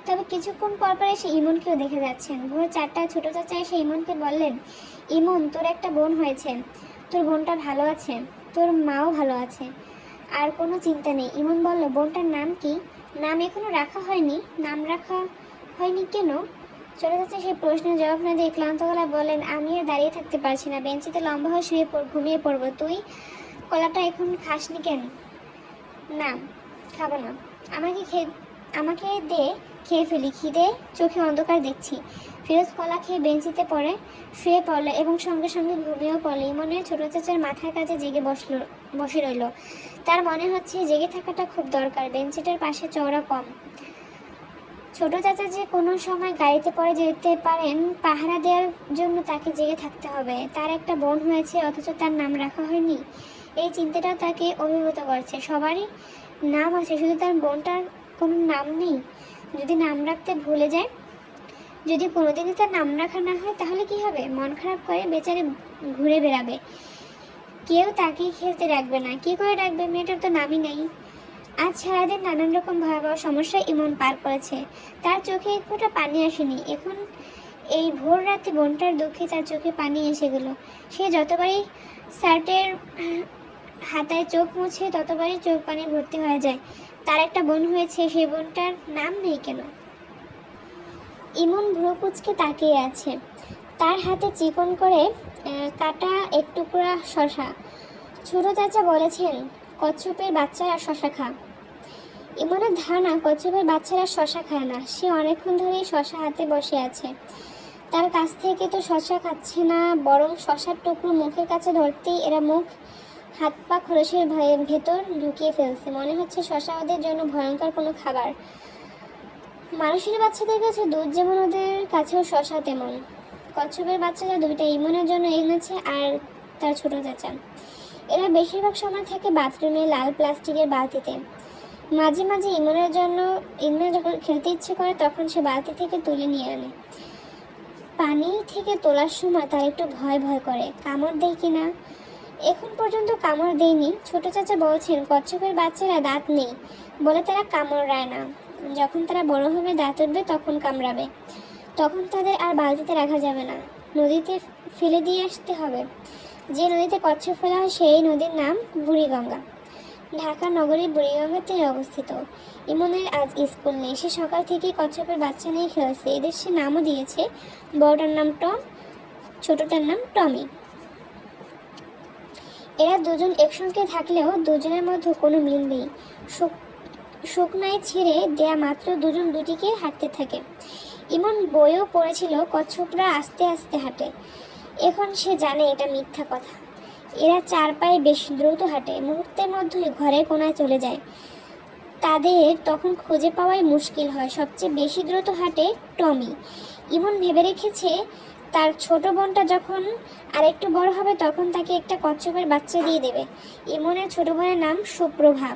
তবে কিছুক্ষণ পর পর এসে ইমনকেও দেখে যাচ্ছেন। ভোর 4টায় ছোট চাচা এসে ইমনকে বললেন, ইমন, তোর একটা বোন হয়েছে, তোর বোনটা ভালো আছে, তোর মাও ভালো আছে, আর কোনো চিন্তা নেই। ইমন বলল, বোনটার নাম কি? নাম এখনো রাখা হয়নি। নাম রাখা হয়নি কেন? ছোট চাচা সেই প্রশ্নের জবাব না দিয়ে ক্লান্ত গলায় বলেন, আমি আর দাঁড়িয়ে থাকতে পারছি না, বেঞ্চিতে লম্বা হয়ে ঘুমিয়ে পড়বো। তুই কলাটা এখন খাসনি কেন? না, খাবো না। আমাকে দে, খেয়ে ফেলি, খিদে চোখে অন্ধকার দেখছি। ফিরোজ কলা খেয়ে বেঞ্চিতে শুয়ে পড়লো এবং সঙ্গে সঙ্গে ঘুমিয়েও পড়লো। ইমনের ছোট চাচার মাথার কাছে জেগে বসে রইল। তার মনে হচ্ছে জেগে থাকাটা খুব দরকার। বেঞ্চিটার পাশে চওড়া কম। ছোট চাচা যে কোনো সময় গাড়িতে পড়ে যেতে পারেন, পাহারা দেওয়ার জন্য তাকে জেগে থাকতে হবে। তার একটা বোন হয়েছে অথচ তার নাম রাখা হয়নি, এই চিন্তাটাও তাকে অভিভূত করছে। সবারই নাম আছে, শুধু তার বোনটার কোনো নাম নেই। যদি নাম রাখতে ভুলে যায়, যদি কোনোদিনই তার নাম রাখা না হয়, তাহলে কি হবে? মন খারাপ করে বেচারে ঘুরে বেড়াবে, কেউ তাকে খেলতে রাখবে না। কি করে রাখবে? মেয়েটার তো নামই নেই। আজ সারাদিন নানান রকম ভয়াবহ সমস্যা ইমন পার করেছে। তার চোখে এক ফোঁটা পানি আসেনি। এখন এই ভোর রাতে বোনটার দুঃখে তার চোখে পানি এসে গেল। সে যতবারই শার্টের হাতায় চোখ মুছে ততবারই চোখ পানি ভর্তি হয়ে যায়। তার একটা বোন হয়েছে, সেই বোনটার নাম নেই কেন? ইমন ভ্রু কুঁচকে তাকিয়ে আছে। তার হাতে চিকন করে কাটা এক টুকরা শশা। ছোট চাচা বলেছেন কচ্ছপের বাচ্চারা শশা খা। ইমনের ধারণা কচ্ছপের বাচ্চারা শশা খায় না। সে অনেকক্ষণ ধরেই শশা হাতে বসে আছে। তার কাছ থেকে তো শশা খাচ্ছে না, বরং শশার টুকরো মুখের কাছে ধরতেই এরা মুখ হাত পা খোলসের ভেতর ঢুকিয়ে ফেলছে। মনে হচ্ছে শশা ওদের জন্য ভয়ঙ্কর কোনো খাবার। মানুষের বাচ্চাদের কাছে দুধ যেমন, ওদের কাছেও শশা তেমন। কচ্ছপের বাচ্চারা দুইটা ইমনের জন্য এনেছে আর তার ছোট চাচা। এরা বেশিরভাগ সময় থাকে বাথরুমে লাল প্লাস্টিকের বালতিতে। মাঝে মাঝে ইমনের যখন খেলতে ইচ্ছে করে তখন সে বালতি থেকে তুলে নিয়ে আনে। পানি থেকে তোলার সময় তার একটু ভয় ভয় করে, কামড় দেয় কিনা। এখন পর্যন্ত কামড় দেয়নি। ছোট চাচা বলছেন কচ্ছপের বাচ্চারা দাঁত নেই বলে তারা কামড়ায় না। যখন তারা বড় হবে, দাঁত উঠবে, তখন কামড়াবে। তখন তাদের আর বালতিতে রাখা যাবে না, নদীতে ফেলে দিয়ে আসতে হবে। যে নদীতে কচ্ছপ ফেলা হয় সেই নদীর নাম বুড়িগঙ্গা। ঢাকা নগরীর বুড়িগঙ্গাতে অবস্থিত। ইমনের আজ স্কুল নেই। সে সকাল থেকেই কচ্ছপের বাচ্চা নিয়ে খেলছে। এদের সে নামও দিয়েছে। বড়টার নাম টম, ছোটটার নাম টমি। এরা দুজন একসঙ্গে থাকলেও দুজনের মধ্যে কোনো মিল নেই। শুকনায় ছেড়ে দেয়া মাত্র দুজন দুটিকে হাঁটতে থাকে। ইমন বইও পড়েছিল কচ্ছপরা আস্তে আস্তে হাঁটে। এখন সে জানে এটা মিথ্যা কথা। এরা চার পায়ে বেশ দ্রুত হাঁটে, মুহূর্তের মধ্যেই ঘরের কোনায় চলে যায়। তাদের তখন খুঁজে পাওয়াই মুশকিল হয়। সবচেয়ে বেশি দ্রুত হাঁটে টমি। ইমন ভেবে রেখেছে তার ছোট বোনটা যখন আরেকটু বড় হবে তখন তাকে একটা কচ্ছপের বাচ্চা দিয়ে দেবে। ইমনের ছোট বোনের নাম সুপ্রভা।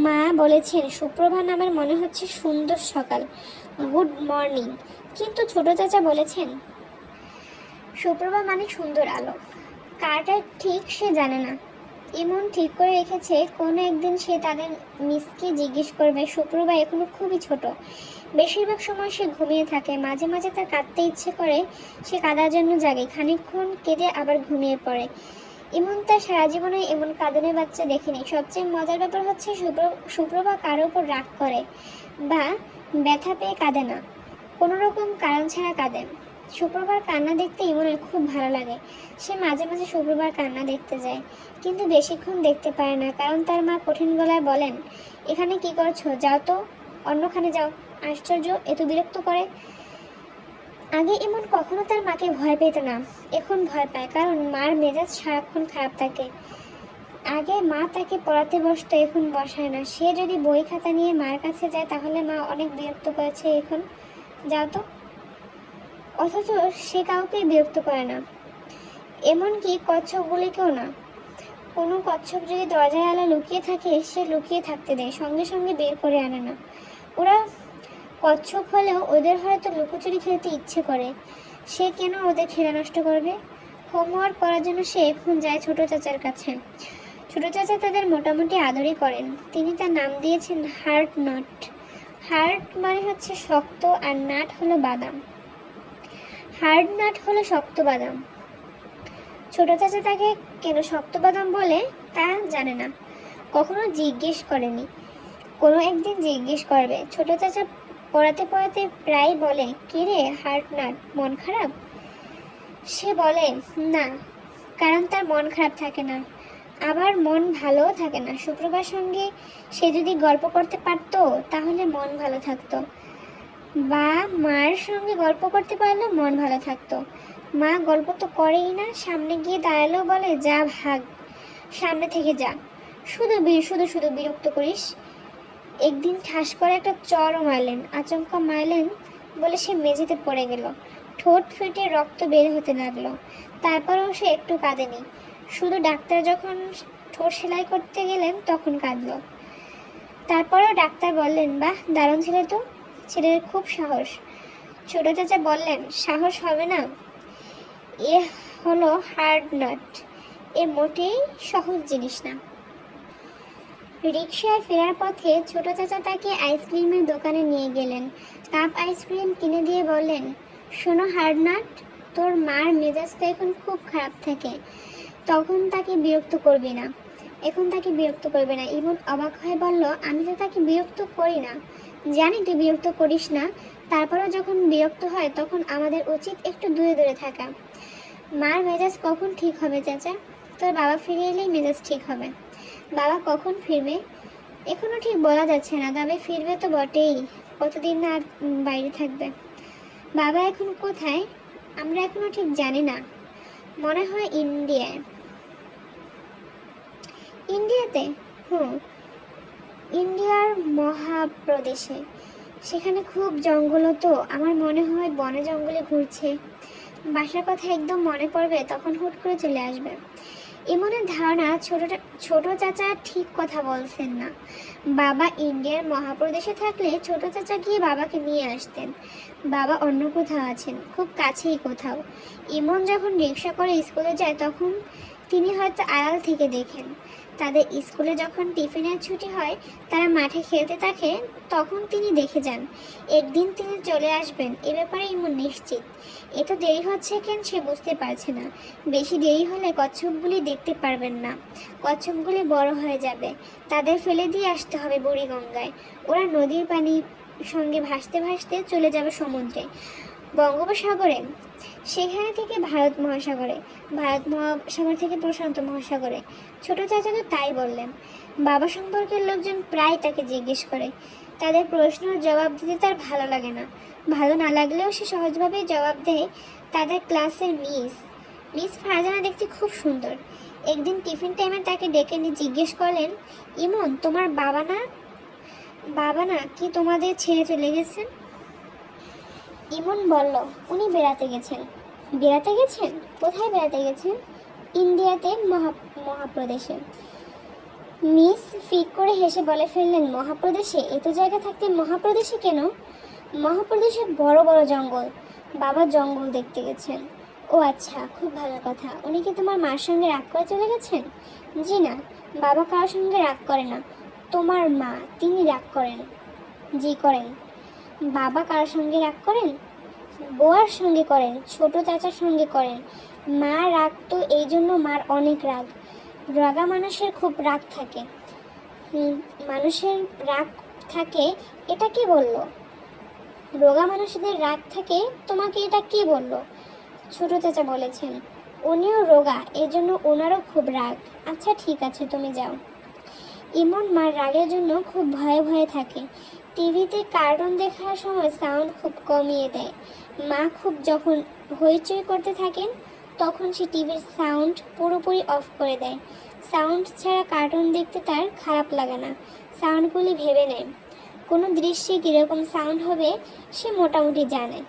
মা বলেছেন সুপ্রভা নামের মনে হচ্ছে সুন্দর সকাল, গুড মর্নিং। কিন্তু ছোট চাচা বলেছেন সুপ্রভা মানে সুন্দর আলো। কারটা ঠিক সে জানে না। ইমন ঠিক করে রেখেছে কোনো একদিন সে তাদের মিসকে জিজ্ঞেস করবে। সুপ্রভা এখনো খুবই ছোট, বেশিরভাগ সময় সে ঘুমিয়ে থাকে। মাঝে মাঝে তার কাঁদতে ইচ্ছে করে, সে কাঁদার জন্য জাগে, খানিকক্ষণ কেঁদে আবার ঘুমিয়ে পড়ে। ইমন তার সারা জীবনে এমন কাঁদনের বাচ্চা দেখেনি। সবচেয়ে মজার ব্যাপার হচ্ছে সুপ্রভা কারো উপর রাগ করে বা ব্যথা পেয়ে কাঁদে না, কোনো রকম কারণ ছাড়া কাঁদে। সুপ্রভার কান্না দেখতে ইমনের খুব ভালো লাগে। সে মাঝে মাঝে সুপ্রভার কান্না দেখতে যায়, কিন্তু বেশিক্ষণ দেখতে পারে না, কারণ তার মা কঠিন গলায় বলেন, এখানে কি করছো, যাও তো, অন্যখানে যাও। আশ্চর্য, এত বিরক্ত করে। আগে ইমন কখনো তার মাকে ভয় পেত না, এখন ভয় পায়, কারণ মার মেজাজ সারাক্ষণ খারাপ থাকে। আগে মা তাকে পড়াতে বসতো, এখন বসায় না। সে যদি বই খাতা নিয়ে মার কাছে যায় তাহলে মা অনেক বিরক্ত করেছে, এখন যাও তো। অথচ সে কাউকে বিরক্ত করে না, এমনকি কচ্ছপগুলিকেও না। কোনো কচ্ছপ যদি দরজায় আলো লুকিয়ে থাকে সে লুকিয়ে থাকতে দেয়, সঙ্গে সঙ্গে বের করে আনে না। ওরা কচ্ছপ হলেও ওদের হয়তো লুকোচুরি খেলতে ইচ্ছে করে। সে কেন ওদের খেলা নষ্ট করবে? হোমওয়ার্ক করার জন্য সে এখন যায় ছোট চাচার কাছে। ছোট চাচা তাদের মোটামুটি আদরই করেন। তিনি তার নাম দিয়েছেন হার্ট নাট। হার্ট মানে হচ্ছে শক্ত, আর নাট হলো বাদাম। হার্ড নাট হলো শক্ত বাদাম। ছোট চাচা তাকে কেন শক্ত বাদাম বলে তা জানে না, কখনো জিজ্ঞেস করেনি। কোনো একদিন জিজ্ঞেস করবে। ছোট চাচা পড়াতে পড়াতে প্রায় বলে, কি রে হার্ট নাট, মন খারাপ? সে বলে না, কারণ তার মন খারাপ থাকে না, আবার মন ভালোও থাকে না। সুপ্রভার সঙ্গে সে যদি গল্প করতে পারতো তাহলে মন ভালো থাকতো, বা মার সঙ্গে গল্প করতে পারলেও মন ভালো থাকতো। মা গল্প তো করেই না, সামনে গিয়ে দাঁড়ালেও বলে, যা ভাগ, সামনে থেকে যা, শুধু শুধু বিরক্ত করিস। একদিন ঠাস করে একটা চড়ও মারলেন, আচমকা মারলেন বলে সে মেঝেতে পড়ে গেল। ঠোঁট ফেটে রক্ত বের হতে লাগলো। তারপরেও সে একটু কাঁদেনি, শুধু ডাক্তার যখন ঠোঁট সেলাই করতে গেলেন তখন কাঁদলো। তারপরেও ডাক্তার বললেন, বাহ, দারুণ ছেলে তো, ছেলের খুব সাহস। ছোট চাচা বললেন, সাহস হবে না, এ হলো হার্ড নাট, এ মোটেই সহজ জিনিস না। রিকশায় ফেরার পথে ছোট চাচা তাকে আইসক্রিমের দোকানে নিয়ে গেলেন। কাপ আইসক্রিম কিনে দিয়ে বললেন, শোনো হারনাট, তোর মার মেজাজ তো এখন খুব খারাপ থাকে, এখন তাকে বিরক্ত করবি না। ইমন অবাক হয়ে বলল, আমি তো তাকে বিরক্ত করি না। জানি তুই বিরক্ত করিস না, তারপরেও যখন বিরক্ত হয় তখন আমাদের উচিত একটু দূরে দূরে থাকা। মার মেজাজ কখন ঠিক হবে চাচা? তোর বাবা ফিরে এলেই মেজাজ ঠিক হবে। বাবা কখন ফিরবে এখনো ঠিক বলা যাচ্ছে না, তবে ফিরবে তো বটেই। কতদিন না আর বাইরে থাকবে। বাবা এখন কোথায় আমরা এখনো ঠিক জানি না, মনে হয় ইন্ডিয়াতে। ইন্ডিয়ার মহাপ্রদেশে। সেখানে খুব জঙ্গল, তো আমার মনে হয় বনে জঙ্গলে ঘুরছে। বাসার কথা একদম মনে পড়বে তখন হুট করে চলে আসবে। ইমনের ধারণা ছোট চাচা ঠিক কথা বলছেন না। বাবা ইন্ডিয়ার মহাপ্রদেশে থাকলে ছোট চাচা গিয়ে বাবাকে নিয়ে আসতেন। বাবা অন্য কোথাও আছেন, খুব কাছেই কোথাও। ইমন যখন রিক্সা করে স্কুলে যায় তখন তিনি হয়তো আড়াল থেকে দেখেন। তাদের স্কুলে যখন টিফিনের ছুটি হয়, তারা মাঠে খেলতে থাকে, তখন তিনি দেখে যান। একদিন তিনি চলে আসবেন, এ ব্যাপারে ইমন নিশ্চিত। এত দেরি হচ্ছে কেন সে বুঝতে পারছে না। বেশি দেরি হলে কচ্ছপগুলি দেখতে পারবেন না। কচ্ছপগুলি বড় হয়ে যাবে, তাদের ফেলে দিয়ে আসতে হবে বুড়িগঙ্গায়। ওরা নদীর পানির সঙ্গে ভাসতে ভাসতে চলে যাবে সমুদ্রে, বঙ্গোপসাগরে, সেখানে থেকে ভারত মহাসাগর থেকে প্রশান্ত মহাসাগরে। ছোট চাচা তো তাই বললেন। বাবা সম্পর্কের লোকজন প্রায় তাকে জিজ্ঞেস করে। তাদের প্রশ্নের জবাব দিতে তার ভালো লাগে না। ভালো না লাগলেও সে সহজভাবেই জবাব দেয়, তাদের ক্লাসের মিস ফারজানা দেখতে খুব সুন্দর। একদিন টিফিন টাইমে তাকে ডেকে নিয়ে জিজ্ঞেস করলেন, ইমন, তোমার বাবা না কি তোমাদের ছেড়ে চলে গেছেন? ইমন বলল, উনি বেড়াতে গেছেন। বেড়াতে গেছেন? কোথায় বেড়াতে গেছেন? ইন্ডিয়াতে, মহাপ্রদেশে। মিস ফিক করে হেসে বলে ফেললেন, মহাপ্রদেশে? এত জায়গা থাকতে মহাপ্রদেশে কেন? মহাপ্রদেশে বড় বড় জঙ্গল। বাবা জঙ্গল দেখতে গেছেন। ও আচ্ছা, খুব ভালো কথা। উনি কি তোমার মার সঙ্গে রাগ করে চলে গেছেন? জি না, বাবা কারোর সঙ্গে রাগ করে না। তোমার মা, তিনি রাগ করেন? জি করেন। বাবা কারোর সঙ্গে রাগ করেন? বউয়ার সঙ্গে করেন, ছোট চাচার সঙ্গে করেন। মা রাগ তো, এই জন্য মার অনেক রাগ। রাগা মানুষের খুব রাগ থাকে। মানুষের রাগ থাকে, এটা কে বললো? রোগা মানুষদের রাগ থাকে, তোমাকে এটা কে বললো? ছোট চাচা বলেছেন। উনিও রোগা, এজন্য ওনারও খুব রাগ। আচ্ছা ঠিক আছে, তুমি যাও। ইমন মার রাগের জন্য খুব ভয়ে ভয়ে থাকে। টিভিতে কার্টুন দেখার সময় সাউন্ড খুব কমিয়ে দেয়। মা খুব যখন হইচই করতে থাকেন তখন সে টিভির সাউন্ড পুরোপুরি অফ করে দেয়। সাউন্ড ছাড়া কার্টুন দেখতে তার খারাপ লাগে না। সাউন্ডগুলি ভেবে নেয়, কোনো দৃশ্যে কীরকম সাউন্ড হবে সে মোটামুটি জানে।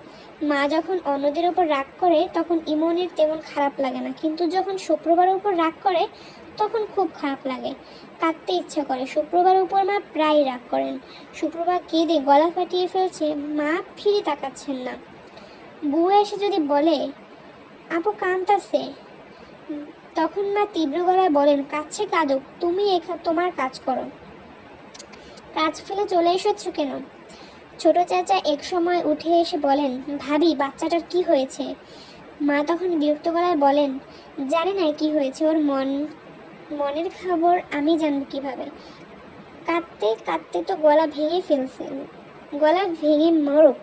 মা যখন অন্যদের ওপর রাগ করে তখন ইমনের তেমন খারাপ লাগে না, কিন্তু যখন শুক্রবারের উপর রাগ করে তখন খুব খারাপ লাগে, কাঁদতে ইচ্ছা করে। শুক্রবারের উপর মা প্রায় রাগ করেন। শুক্রবার কেঁদে গলা ফাটিয়ে ফেলছে, মা ফিরে তাকাচ্ছেন না। বুয়া এসে যদি বলে, আপু কাঁদতাছে, তখন মা তীব্র গলায় বলেন, কাঁদছে কাঁদুক, তুমি তোমার কাজ করো। কাজ ফেলে চলে এসেছো কেন? ছোট চাচা এক সময় উঠে এসে বলেন, ভাবি বাচ্চাটার কি হয়েছে? মা তখন বিরক্ত গলায় বলেন, জানি না কি হয়েছে, ওর মনের খবর আমি জানবো কিভাবে? কাঁদতে কাঁদতে তো গলা ভেঙে ফেলছে, গলা ভেঙে মরুক।